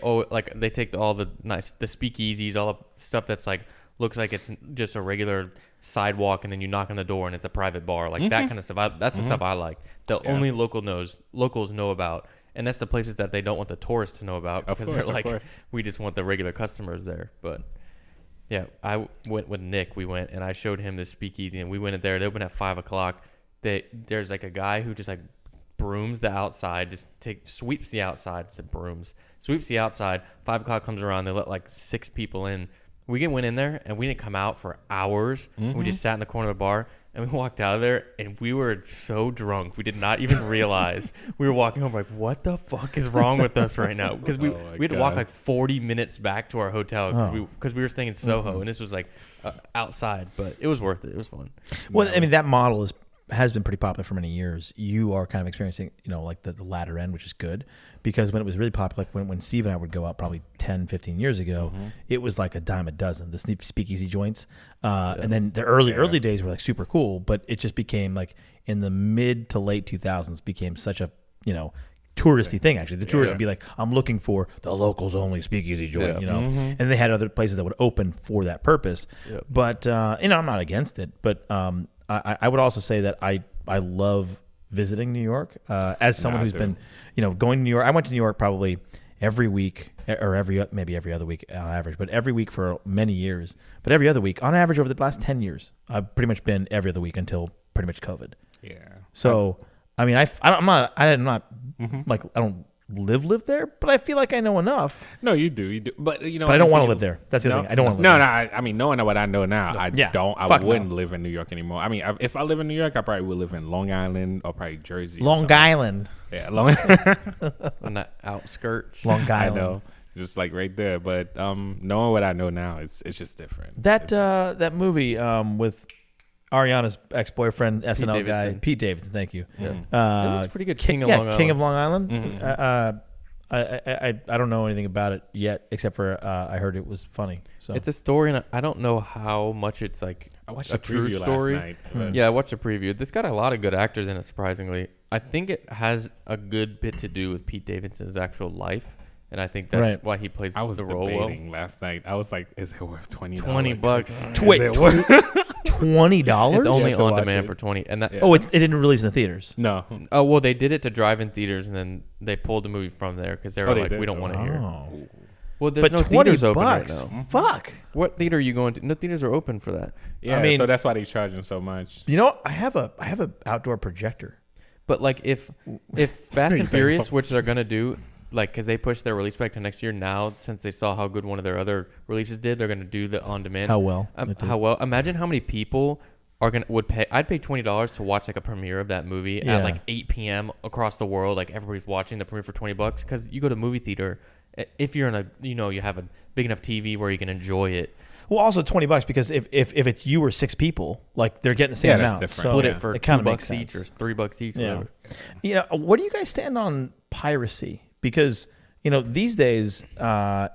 take all the speakeasies, all the stuff that's like looks like it's just a regular sidewalk, and then you knock on the door and it's a private bar, like that kind of stuff. That's the stuff I like. The only locals know about, and that's the places that they don't want the tourists to know about Of because course, they're of like, course. we just want the regular customers there. But yeah, I went with Nick. We went and I showed him this speakeasy, and we went in there. They open at 5:00. There's like a guy who just like brooms the outside, sweeps the outside. Sweeps the outside. 5:00 comes around. They let like 6 people in. We went in there and we didn't come out for hours. We just sat in the corner of the bar and we walked out of there and we were so drunk we did not even realize we were walking home like, what the fuck is wrong with us right now? Because we had to walk God. like 40 minutes back to our hotel because we were staying in Soho and this was like outside, but it was worth it. It was fun. Well, I mean, that model has been pretty popular for many years. You are kind of experiencing, like the latter end, which is good, because when it was really popular, like when Steve and I would go out probably 10, 15 years ago, it was like a dime a dozen, the speakeasy joints. And then the early days were like super cool, but it just became like in the mid to late 2000s became such a, touristy thing. Actually, the tourists would be like, I'm looking for the locals only speakeasy joint, and they had other places that would open for that purpose. Yep. But, I'm not against it, but, I would also say that I love visiting New York as someone who's been, going to New York. I went to New York probably every week or maybe every other week on average, but every week for many years. But every other week on average over the last 10 years, I've pretty much been every other week until pretty much COVID. Yeah. So I mean, I'm not like I don't live there, but I feel like I know enough. No, you do, but But I don't want to live there. That's the No, thing. I don't want to. No, I mean, knowing what I know now, I fuck wouldn't no. live in New York anymore. I mean, if I live in New York, I probably would live in Long Island or probably Jersey. or Long something. Island. Yeah, Long. On the outskirts. Long I Island. know, just like right there. But knowing what I know now, it's just different. That that movie with Ariana's ex-boyfriend, SNL guy, Davidson. Pete Davidson. Thank you. Yeah. It looks pretty good. King of Long Island. King of Long Island. I don't know anything about it yet, except for I heard it was funny. So It's a story, and I don't know how much it's like I watched a a true preview story. last night. but- Yeah, I watched a preview. It's got a lot of good actors in it, surprisingly. I think it has a good bit to do with Pete Davidson's actual life, and I think that's Right. why he plays I was the role well. debating last night. I was like, "Is it worth $20? $20. Wait, Is it worth- $20? It's only to on watch demand it. for 20, and that. Yeah. Oh, it didn't release in the theaters. No, Oh well, they did it to drive-in theaters, and then they pulled the movie from there because they were Oh, they like, did? we don't want to hear. Oh, Well, there's but no 20 theaters open right bucks. now. Fuck. What theater are you going to? No theaters are open for that. yeah. I mean- so that's why they charge them so much. I have a outdoor projector. But like if Fast and Furious, which they're gonna do, like because they pushed their release back to next year now, since they saw how good one of their other releases did, they're gonna do the on demand. How well? it did. How well? Imagine how many people would pay. I'd pay $20 to watch like a premiere of that movie Yeah. at like 8 p.m. across the world. Like everybody's watching the premiere for $20 because you go to movie theater. If you're in a, you have a big enough TV where you can enjoy it. Well, also $20 because if it's you or 6 people, like they're getting the same Yeah, that's amount. different. So Split it for it kinda $2 makes each sense. or $3 each. Yeah. Whatever. Where do you guys stand on piracy? Because these days,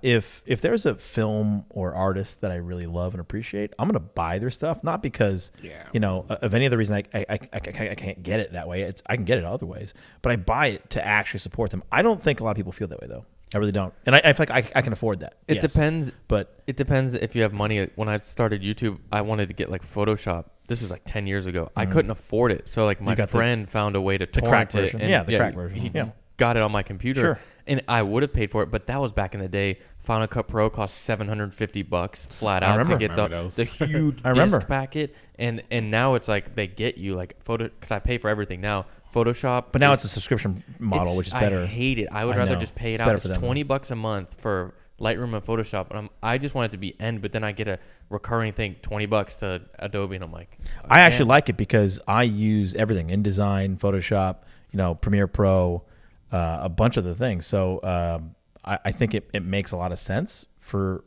if there's a film or artist that I really love and appreciate, I'm gonna buy their stuff, not because of any other reason. I can't get it that way. I can get it other ways, but I buy it to actually support them. I don't think a lot of people feel that way though. I really don't, and I feel like I can afford that. It depends, but it depends if you have money. When I started YouTube, I wanted to get like Photoshop. This was like 10 years ago. I couldn't afford it, so like my friend found a way to torrent crack it. version. And, The crack version. He Yeah. got it on my computer, Sure. and I would have paid for it, but that was back in the day. Final Cut Pro cost $750 flat out to get the huge I remember. disc packet, and now it's like they get you like because I pay for everything now. Photoshop, But now it's a subscription model, which is better. I hate it. I would I rather know. just pay it It's out. better It's for them. $20 a month for Lightroom and Photoshop, and I just want it to be end. But then I get a recurring thing, $20 to Adobe, and I'm like, I actually like it because I use everything: InDesign, Photoshop, Premiere Pro, a bunch of the things. So I think it makes a lot of sense for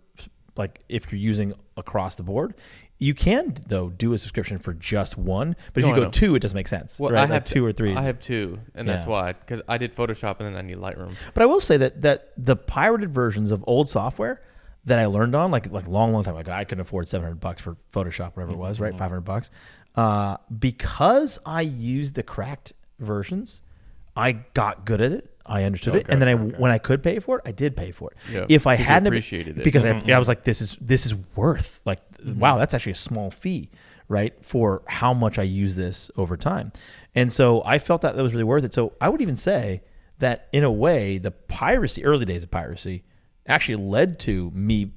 like if you're using across the board. You can though do a subscription for just one, but if No, you I go know. 2, it doesn't make sense. Well, right? I Like have 2 or 3. I have 2, and that's Yeah. why, because I did Photoshop and then I need Lightroom. But I will say that the pirated versions of old software that I learned on, like long time, like I couldn't afford $700 for Photoshop, whatever it was, right? $500. Because I used the cracked versions, I got good at it. I understood it, and then when I could pay for it, I did pay for it. Yeah, if I 'cause you hadn't appreciated it. because I was like, this is worth like, wow, that's actually a small fee, right, for how much I use this over time, and so I felt that was really worth it. So I would even say that in a way, the early days of piracy, actually led to me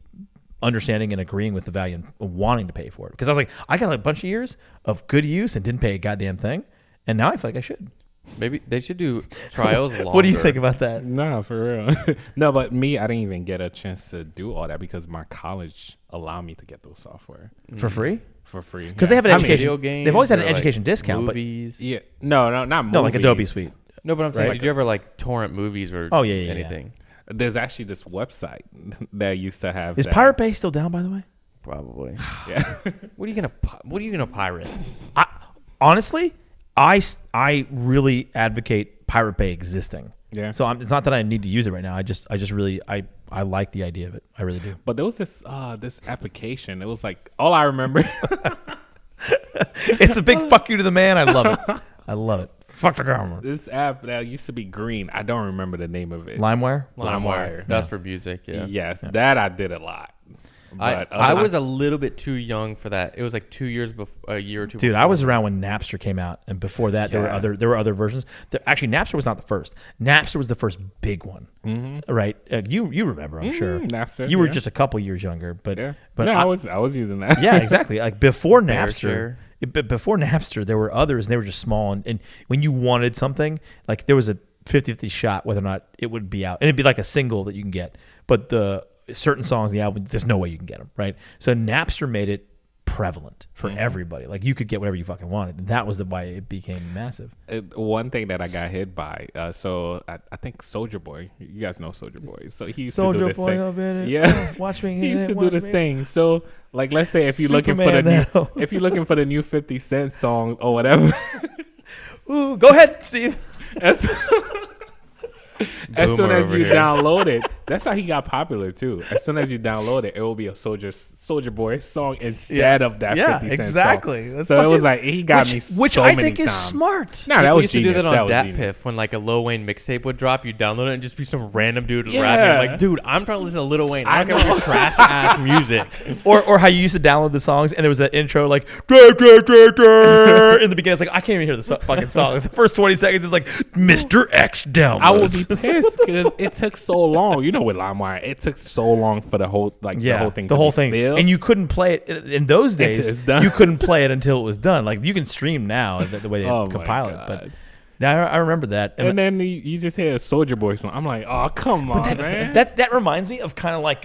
understanding and agreeing with the value and wanting to pay for it, because I was like, I got a bunch of years of good use and didn't pay a goddamn thing, and now I feel like I should. Maybe they should do trials longer. What do you think about that? No, for real. No, but me, I didn't even get a chance to do all that because my college allowed me to get those software For free? for free. Because they have an education. Video games They've always had an or, like, education discount, movies. Yeah, no, not movies. but no, like Adobe Suite. No, but I'm saying, Right. did you ever like torrent movies or Oh, yeah, anything? There's actually this website that used to have. Is that. Pirate Bay still down, by the way? Probably. Yeah. What are you gonna pirate? Honestly, I really advocate Pirate Bay existing. Yeah. So it's not that I need to use it right now. I just really I like the idea of it. I really do. But there was this application. It was like all I remember. It's a big fuck you to the man. I love it. I love it. Fuck the government. This app that used to be green. I don't remember the name of it. LimeWire. LimeWire. That's for music. Yeah. Yes, that I did a lot. But I was a little bit too young for that. It was like 2 years before, a year or two. Dude, before. I was around when Napster came out, and before that, there were other versions. Actually, Napster was not the first. Napster was the first big one, right? You remember, I'm sure. Napster, You were yeah. just a couple years younger, but Yeah. but no, I was using that. yeah, exactly. Like before Fair Napster, share. before Napster, there were others, and they were just small. And when you wanted something, like there was a 50-50 shot whether or not it would be out, and it'd be like a single that you can get. But the certain songs in the album, there's no way you can get them, right? So Napster made it prevalent for everybody. Like you could get whatever you fucking wanted. And that was why it became massive. One thing that I got hit by, so I think Soldier Boy, you guys know Soldier Boy. So he used to do this thing. Yeah, watch me. he used to do this thing. So like, let's say if you're looking for the Superman, if you're looking for the new 50 Cent song or whatever, Ooh, go ahead, Steve. as soon Boomer as over you here. download it, that's how he got popular too. As soon as you download it, it will be a Soldier Boy song instead of that 50 Cent exactly. song. That's So it was fucking- like he got me which so I many think is times. smart. No, that We was used to genius. do that on was DatPiff genius. when like a Lil Wayne mixtape would drop. You download it and just be some random dude Yeah. rapping. Like, dude, I'm trying to listen to Lil Wayne. I I don't care about your trash ass music. Or how you used to download the songs and there was that intro like "Dur, dur, dur, dur," in the beginning. It's like I can't even hear the fucking song. The first 20 seconds is like Mr. X downloads. I would be pissed because it took so long. You know, with LimeWire, it took so long for the whole the whole thing. the to whole be thing, filled. and you couldn't play it in those days. it's done. You couldn't play it until it was done. Like you can stream now the way they Oh my compile it, God. but I remember that. And then you just hear a Soulja Boy song. I'm like, oh, come on, man. That reminds me of kind of like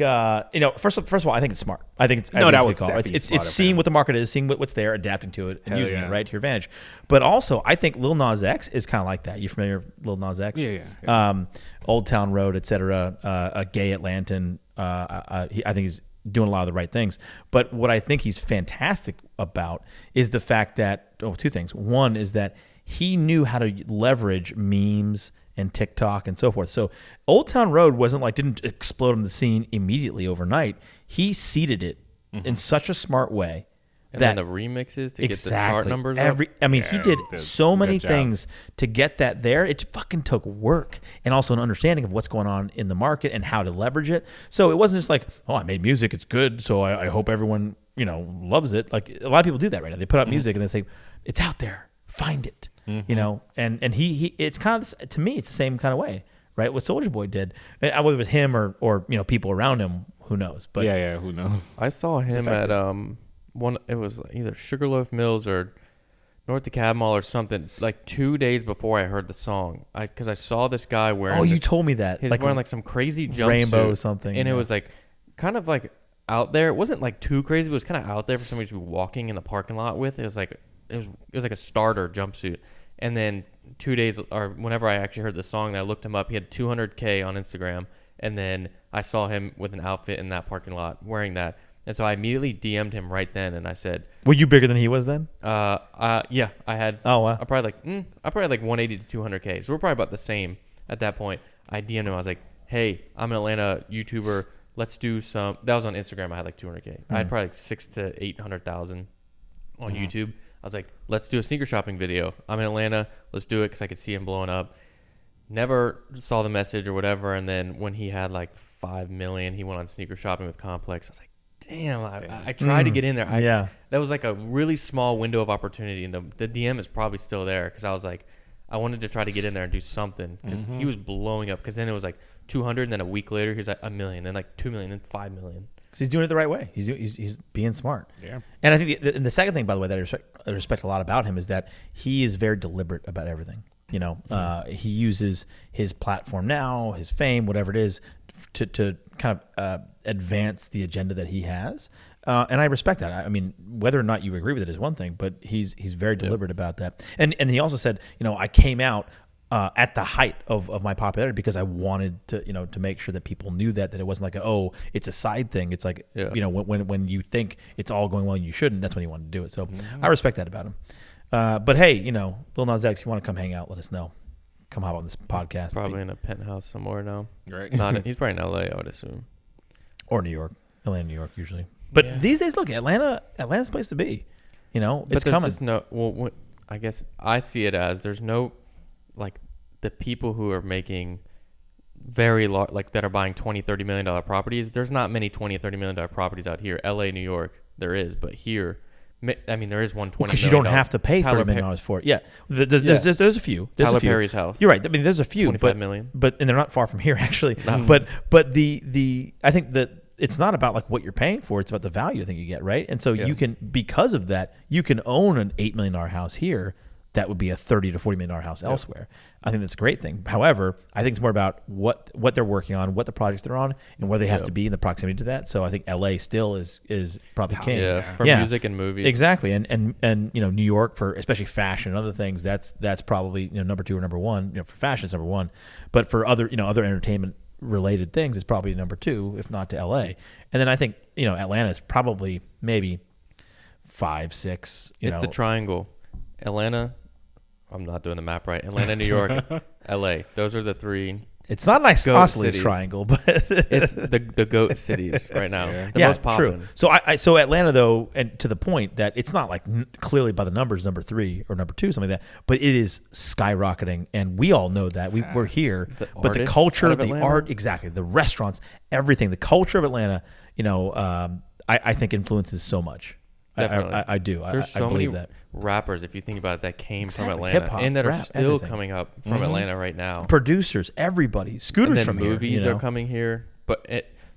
first of all, I think it's smart. I think it's No, that a was good call. definitely It's smart of seeing him. what the market is, seeing what's there, adapting to it, and Hell using yeah. it right to your advantage. But also, I think Lil Nas X is kind of like that. You familiar with Lil Nas X? Yeah. Old Town Road, etc. A gay Atlantan. I think he's doing a lot of the right things. But what I think he's fantastic about is the fact that two things. One is that he knew how to leverage memes and TikTok and so forth. So Old Town Road didn't explode on the scene immediately overnight. He seeded it in such a smart way. And then the remixes to get the chart numbers up. He did so many good job. things to get that there. It fucking took work and also an understanding of what's going on in the market and how to leverage it. So it wasn't just like, oh, I made music, it's good, so I hope everyone loves it. Like a lot of people do that right now. They put out music and they say, it's out there, find it. And he it's kind of, to me, it's the same kind of way, right? What Soulja Boy did, whether it was him or people around him, who knows? But yeah, who knows? I saw him at it was either Sugarloaf Mills or North DeKalb Mall or something, like 2 days before I heard the song. Because I saw this guy wearing. Oh, you told me that. He's wearing like some crazy jumpsuit, rainbow something, and it was like kind of like out there. It wasn't like too crazy, but it was kind of out there for somebody to be walking in the parking lot with. It was like a starter jumpsuit. And then 2 days or whenever I actually heard the song, I looked him up. He had 200K on Instagram, and then I saw him with an outfit in that parking lot wearing that. And so I immediately DM'd him right then, and I said, "Were you bigger than he was then?" Yeah, I had. Oh wow. I probably like 180 to 200K. So we're probably about the same at that point. I DM'd him. I was like, "Hey, I'm an Atlanta YouTuber. Let's do some." That was on Instagram. I had like 200K. I had probably like 600,000 to 800,000 on YouTube. I was like, "Let's do a sneaker shopping video. I'm in Atlanta. Let's do it," because I could see him blowing up. Never saw the message or whatever. And then when he had like 5 million, he went on sneaker shopping with Complex. I was like, damn, I tried to get in there. That was like a really small window of opportunity, and the DM is probably still there because I was like, I wanted to try to get in there and do something. He was blowing up because then it was like 200, and then a week later he's like 1 million, then like 2 million, then 5 million. Because he's doing it the right way. He's being smart. Yeah. And I think the second thing, by the way, that I respect a lot about him is that he is very deliberate about everything. He uses his platform now, his fame, whatever it is, to kind of advance the agenda that he has. And I respect that. I mean, whether or not you agree with it is one thing, but he's very deliberate about that. And he also said, I came out at the height of my popularity because I wanted to make sure that people knew that it wasn't like it's a side thing. It's like when you think it's all going well and you shouldn't, that's when you want to do it. So I respect that about him. But hey, Lil Nas X, you want to come hang out? Let us know. Come hop on this podcast. Probably in a penthouse somewhere now. Right. He's probably in LA, I would assume, or New York, Atlanta, New York usually. But these days, look, Atlanta's a place to be. It's coming. Just no. Well, I guess I see it as there's no like the people who are making very large, like that are buying $20-30 million properties. There's not many $20-30 million properties out here. LA, New York, there is, but here. I mean, there is one $20 million. Because you don't have to pay $30 million for it. Yeah, there's a few. There's Tyler a few. Perry's house. You're right. I mean, there's a few. $25 million. But they're not far from here, actually. No. But the I think that it's not about like what you're paying for. It's about the value I think you get, right? And so you can, because of that, you can own an $8 million house here. That would be a $30 to $40 million house elsewhere. I think that's a great thing. However, I think it's more about what they're working on, what the projects they're on, and where they have to be in the proximity to that. So I think LA still is probably king. Yeah, for music and movies. Exactly. And New York for especially fashion and other things, that's probably number 2 or number 1. For fashion it's number 1. But for other other entertainment related things, it's probably number 2, if not to LA. And then I think, Atlanta is probably maybe 5, 6. It's the triangle. Atlanta, I'm not doing the map right. Atlanta, New York, LA. Those are the 3. It's not an isosceles cities. triangle, but it's the goat cities right now. The most popular. True. So Atlanta, though, and to the point that it's not like clearly by the numbers number 3 or number 2, something like that, but it is skyrocketing, and we all know that. We're here, but the culture, the art, exactly, the restaurants, everything, the culture of Atlanta, I think influences so much. Definitely. I do. There's I so believe many that. rappers, if you think about it, that came from Exactly. Atlanta Hip-hop, and that are rap, still everything. coming up from Atlanta right now. Producers, everybody, scooters And then from movies here. are coming here, but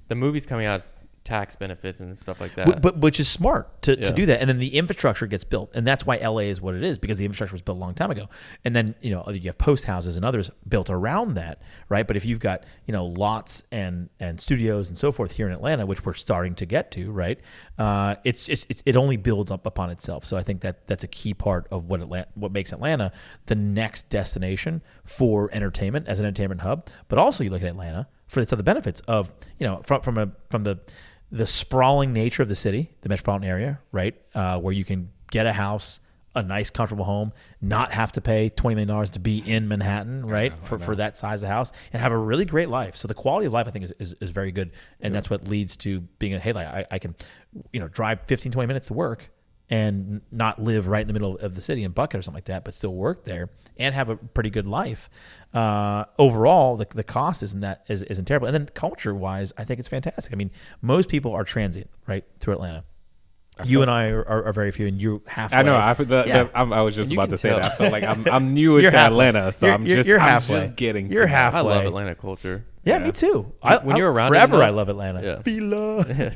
the movies coming out is tax benefits and stuff like that. But which is smart to Yeah. do that, and then the infrastructure gets built, and that's why LA is what it is, because the infrastructure was built a long time ago. And then you have post houses and others built around that, right? But if you've got lots and studios and so forth here in Atlanta, which we're starting to get to, right? It only builds up upon itself. So I think that's a key part of what makes Atlanta the next destination for entertainment as an entertainment hub. But also you look at Atlanta for the other benefits of from the sprawling nature of the city, the metropolitan area, right, where you can get a house, a nice, comfortable home, not have to pay $20 million to be in Manhattan, right, for that size of house, and have a really great life. So the quality of life, I think, is very good, and that's what leads to being I can, drive 15, 20 minutes to work and not live right in the middle of the city in Buckhead or something like that, but still work there and have a pretty good life. Overall, the cost isn't terrible. And then culture-wise, I think it's fantastic. I mean, most people are transient, right, through Atlanta. You and I are very few, and you're halfway. I know. I was just You about can to say tell. that. I feel like I'm new to halfway. Atlanta, so You're halfway. I'm just getting. You're to halfway. I love Atlanta culture. Yeah, Yeah. me too. When you're around it forever, enough- I love Atlanta. Yeah. Vila.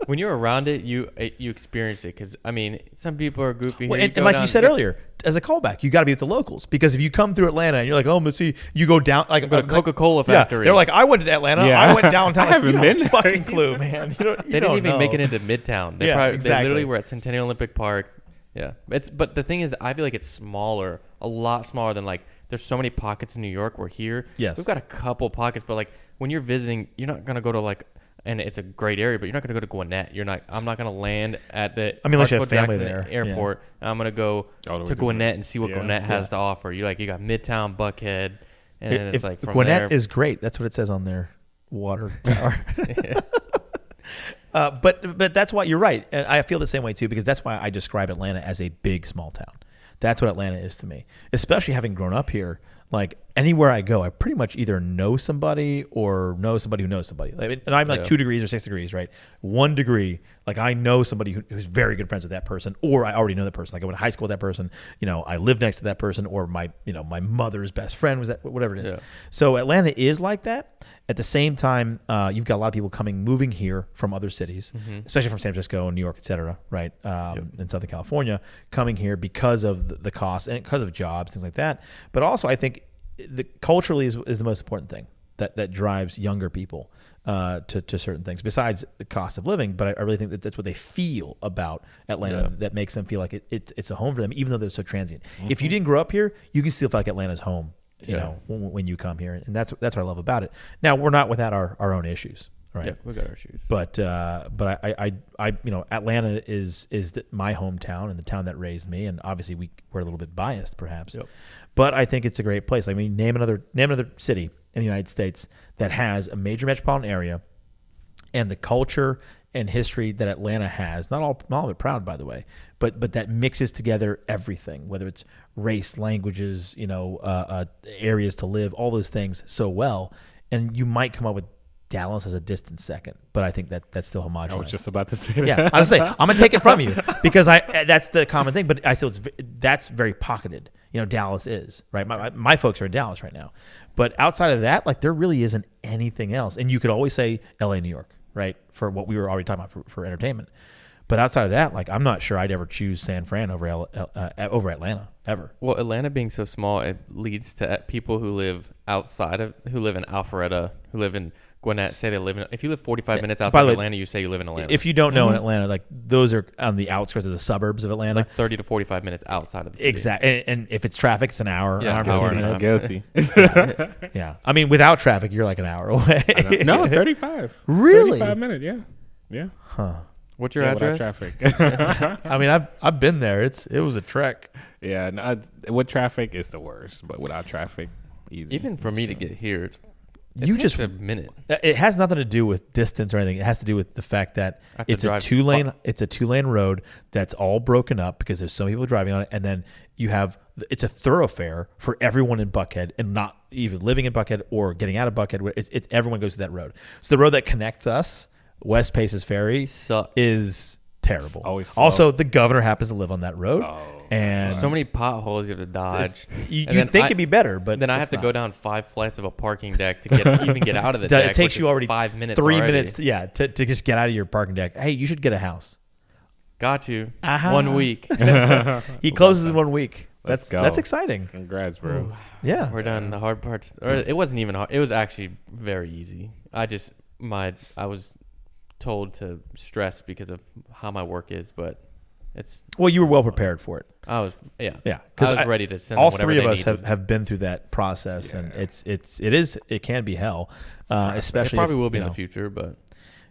When you're around it, you experience it. Because I mean, some people are goofy. Well, here. and go like down- you said earlier, as a callback, you got to be with the locals, because if you come through Atlanta and you're like, oh, let's see, you go down like Go to Coca-Cola factory. They're like, I went to Atlanta. Yeah. I went downtown. I haven't you been have a fucking clue, man. You they didn't even make it into Midtown. They Yeah, they exactly. literally were at Centennial Olympic Park. Yeah, but the thing is, I feel like it's smaller, a lot smaller than like. There's so many pockets in New York. We're here. Yes. We've got a couple pockets, but like when you're visiting, you're not gonna go to like, and it's a great area, but you're not gonna go to Gwinnett. I'm not gonna land at the unless you have family Hartsfield-Jackson there. Airport. I'm gonna go All the way to to Gwinnett and see what Yeah. Gwinnett has to offer. You got Midtown, Buckhead, and then it's like from Gwinnett there. is great. That's what it says on their water tower. But that's why you're right. And I feel the same way too, because that's why I describe Atlanta as a big small town. That's what Atlanta is to me, especially having grown up here. Like anywhere I go, I pretty much either know somebody or know somebody who knows somebody. I mean, and I'm like Yeah. 2 degrees or 6 degrees, right? 1 degree, like I know somebody who's very good friends with that person, or I already know that person. Like I went to high school with that person. I live next to that person, or my mother's best friend was that, whatever it is. Yeah. So Atlanta is like that. At the same time, you've got a lot of people moving here from other cities, especially from San Francisco and New York, et cetera, right? In Southern California, coming here because of the cost and because of jobs, things like that. But also, I think culturally is the most important thing that drives younger people to certain things, besides the cost of living. But I really think that's what they feel about Atlanta that makes them feel like it's a home for them, even though they're so transient. If you didn't grow up here, you can still feel like Atlanta's home. When you come here, and that's what I love about it. Now we're not without our own issues, right? Yeah, we got our shoes. But I Atlanta is my hometown and the town that raised me, and obviously we're a little bit biased perhaps, but I think it's a great place. I mean, name another city in the United States that has a major metropolitan area and the culture and history that Atlanta has. Not all of it proud, by the way, but that mixes together everything, whether it's race, languages, areas to live, all those things so well. And you might come up with Dallas as a distant second, but I think that's still homogenous. I was just about to say that. Yeah, I was saying I'm gonna take it from you because that's the common thing. But I still that's very pocketed. Dallas is right. My folks are in Dallas right now, but outside of that, like there really isn't anything else. And you could always say L.A., New York, right, for what we were already talking about for entertainment. But outside of that, like I'm not sure I'd ever choose San Fran over Atlanta ever. Well, Atlanta being so small, it leads to people who live in Alpharetta, who live in Gwinnett, say they live in. If you live 45 minutes outside of Atlanta, you say you live in Atlanta. If you don't know in Atlanta, like those are on the outskirts of the suburbs of Atlanta. Like 30 to 45 minutes outside of the city. Exactly. And if it's traffic, it's an hour. Yeah, an hour and 15 and a minutes. Guilty. Yeah. I mean, without traffic, you're like an hour away. No, 35. Really? 35 minutes. Yeah. Huh. What's your without address? traffic. I mean, I've been there. It was a trek. Yeah. No, with traffic, it's the worst. But without traffic, easy. Even for It's me to true. get here, it You takes just a minute. It has nothing to do with distance or anything. It has to do with the fact that I have to it's a drive 2-lane road that's all broken up because there's so many people driving on it, and then it's a thoroughfare for everyone in Buckhead, and not even living in Buckhead or getting out of Buckhead. Everyone goes to that road. So the road that connects us, West Paces Ferry, Sucks. is terrible. always slow. Also, the governor happens to live on that road, Oh, and So many potholes you have to dodge. you And then think I- it'd be better, but Then I have it's to not. go down 5 flights of a parking deck to even get out of the That- deck. it takes which you is already 5 minutes. 3 already. minutes. To just get out of your parking deck. Hey, you should get a house. Got you. Aha. 1 week. He closes in 1 week. Let's go. That's exciting. Congrats, bro. Yeah. We're done. The hard parts. Or it wasn't even hard. It was actually very easy. I was told to stress because of how my work is, but it's. Well, you were well prepared for it. I was. Yeah. Yeah, I was ready to send all them whatever three of they us needed. have been through that process, and Yeah. it can be hell, It especially probably if, will be you in know, the future, but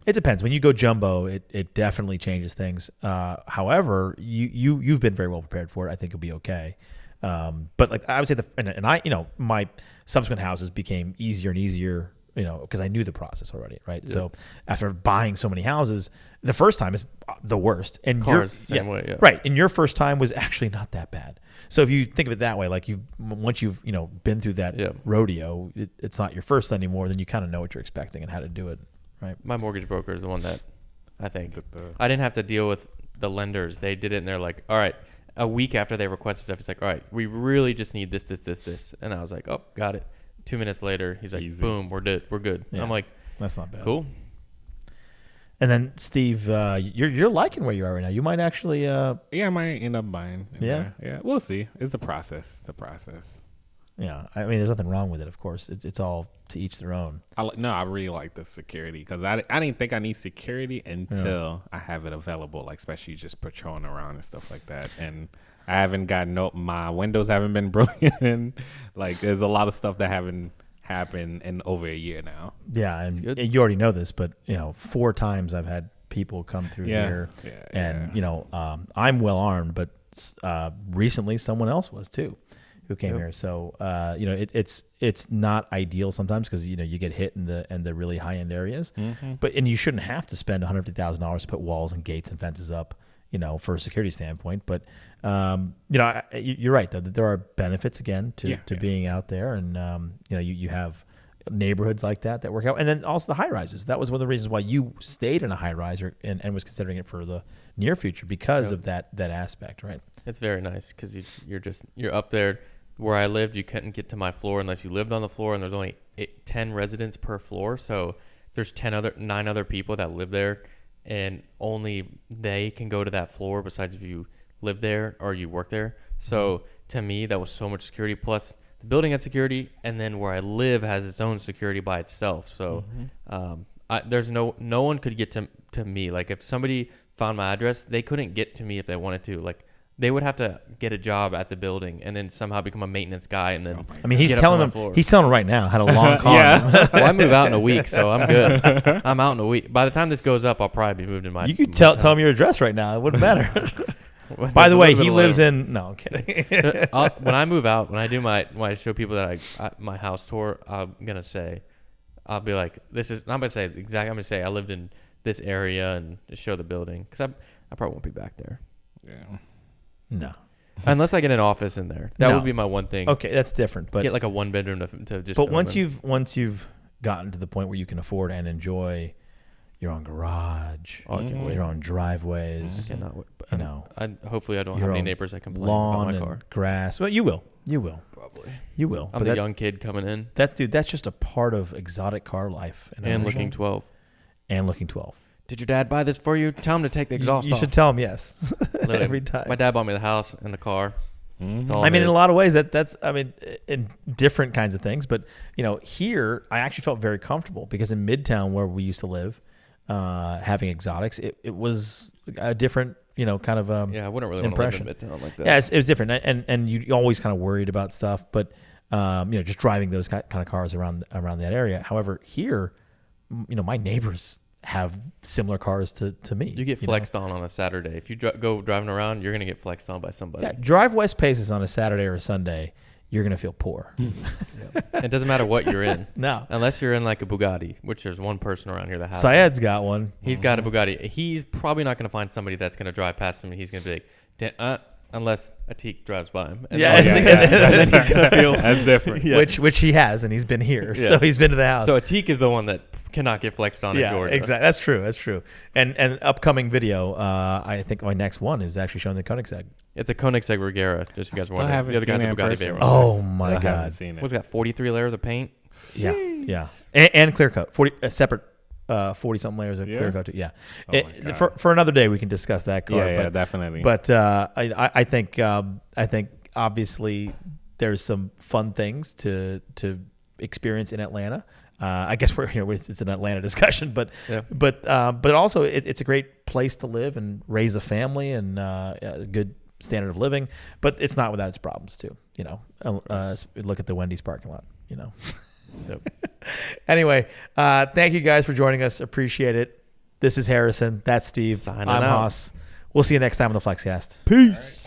It depends. When you go jumbo, it definitely changes things. However, you've been very well prepared for it. I think it'll be okay. But like I would say, and I, my subsequent houses became easier and easier, because I knew the process already, right? Yeah. So after buying so many houses, the first time is the worst. And cars same way. Yeah. right. And your first time was actually not that bad. So if you think of it that way, like once you've been through that Yeah. rodeo, it's not your first anymore. Then you kind of know what you're expecting and how to do it. Right. My mortgage broker is the one that I think The- I didn't have to deal with the lenders. They did it, and they're like, "All right." A week after they requested stuff, he's like, "All right, we really just need this, this, this, this," and I was like, "Oh, got it." 2 minutes later, he's like, Easy. "Boom, we're good. We're good." Yeah. I'm like, That's not bad. "Cool." And then Steve, you're liking where you are right now. You might actually. Yeah, I might end up buying. Yeah? Yeah. We'll see. It's a process. It's a process. Yeah, I mean, there's nothing wrong with it. Of course, it's all to each their own. I really like the security because I didn't think I need security until I have it available, like especially just patrolling around and stuff like that. And I haven't gotten my windows haven't been broken. Like there's a lot of stuff that haven't happened in over a year now. Yeah, and good. you already know this, but 4 times I've had people come through here, and I'm well armed, but recently someone else was too, who came Yep. here. So it's not ideal sometimes because you get hit in the really high end areas, but you shouldn't have to spend $150,000 to put walls and gates and fences up, for a security standpoint. But you're right though that there are benefits again to being out there, and you have neighborhoods like that work out, and then also the high rises. That was one of the reasons why you stayed in a high rise and was considering it for the near future because of that aspect, right? It's very nice because you're up there. Where I lived, you couldn't get to my floor unless you lived on the floor, and there's only 10 residents per floor. So there's 9 other people that live there, and only they can go to that floor besides if you live there or you work there. So to me, that was so much security. Plus the building has security, and then where I live has its own security by itself. So there's no one could get to me. Like if somebody found my address, they couldn't get to me if they wanted to. Like they would have to get a job at the building and then somehow become a maintenance guy, and then I mean, he's get up telling on the them floor. he's telling them right now how to long con. Yeah. Well, I move out in a week, so I'm good. I'm out in a week. By the time this goes up, I'll probably be moved in my. You could my tell town. him your address right now. It wouldn't matter. Well, By there's the a way, little bit he of lives letter. in. No, I'm kidding. When I move out, when I do when I show people that my house tour, I'm gonna say, I'll be like, this is. I'm gonna say exactly. I'm gonna say I lived in this area and just show the building because I probably won't be back there Yeah. No. unless I get an office in there. That No. would be my one thing. Okay, that's different. But Get like a 1 bedroom to just. But film once in. you've gotten to the point where you can afford and enjoy your own garage, Oh, I can't wait. your own driveways, I cannot wait. Hopefully I don't your have any own neighbors that complain lawn about my and car. grass. Well, you will. Probably. You will. I'm But the young kid coming in that's just a part of exotic car life. and ownership. looking 12. And looking 12. Did your dad buy this for you? Tell him to take the exhaust You off. should tell him yes. Literally, Every time. My dad bought me the house and the car. It's all I mean, in his. a lot of ways, that's in different kinds of things. But here I actually felt very comfortable because in Midtown, where we used to live, having exotics, it was a different, kind of Yeah, I wouldn't really impression. want to live in Midtown like that. Yeah, it was different, and you always kind of worried about stuff, but just driving those kind of cars around that area. However, here, my neighbors have similar cars to me. You get flexed on a Saturday. If you go driving around, you're gonna get flexed on by somebody. Yeah, drive West Paces on a Saturday or a Sunday, you're gonna feel poor. It doesn't matter what you're in, No, unless you're in like a Bugatti, which there's one person around here that has. Syed's got one. He's got a Bugatti. He's probably not gonna find somebody that's gonna drive past him. And he's gonna be like, unless Atik drives by him. And Yeah, then he's gonna feel. That's different. Yeah. Which he has, and he's been here, Yeah. so he's been to the house. So Atik is the one that cannot get flexed on in Yeah, Georgia. exactly. That's true. That's true. And upcoming video, I think my next one is actually showing the Koenigsegg. It's a Koenigsegg Regera. Just so you guys Still wondering. haven't The other seen guy's it a in Bugatti person. Veyron. Oh my Still haven't God. seen it. What's it got? 43 layers of paint. Yeah, yeah, and clear coat. 40 separate 40 something layers of Yeah? clear coat. Yeah, Oh my God. for another day we can discuss that car. Yeah, but, definitely. But I think obviously there's some fun things to experience in Atlanta. I guess it's an Atlanta discussion, but Yeah. but also it's a great place to live and raise a family and a good standard of living. But it's not without its problems too. Look at the Wendy's parking lot. Anyway, thank you guys for joining us. Appreciate it. This is Harrison. That's Steve. Signing I'm out. Haas. We'll see you next time on the Flexcast. Peace.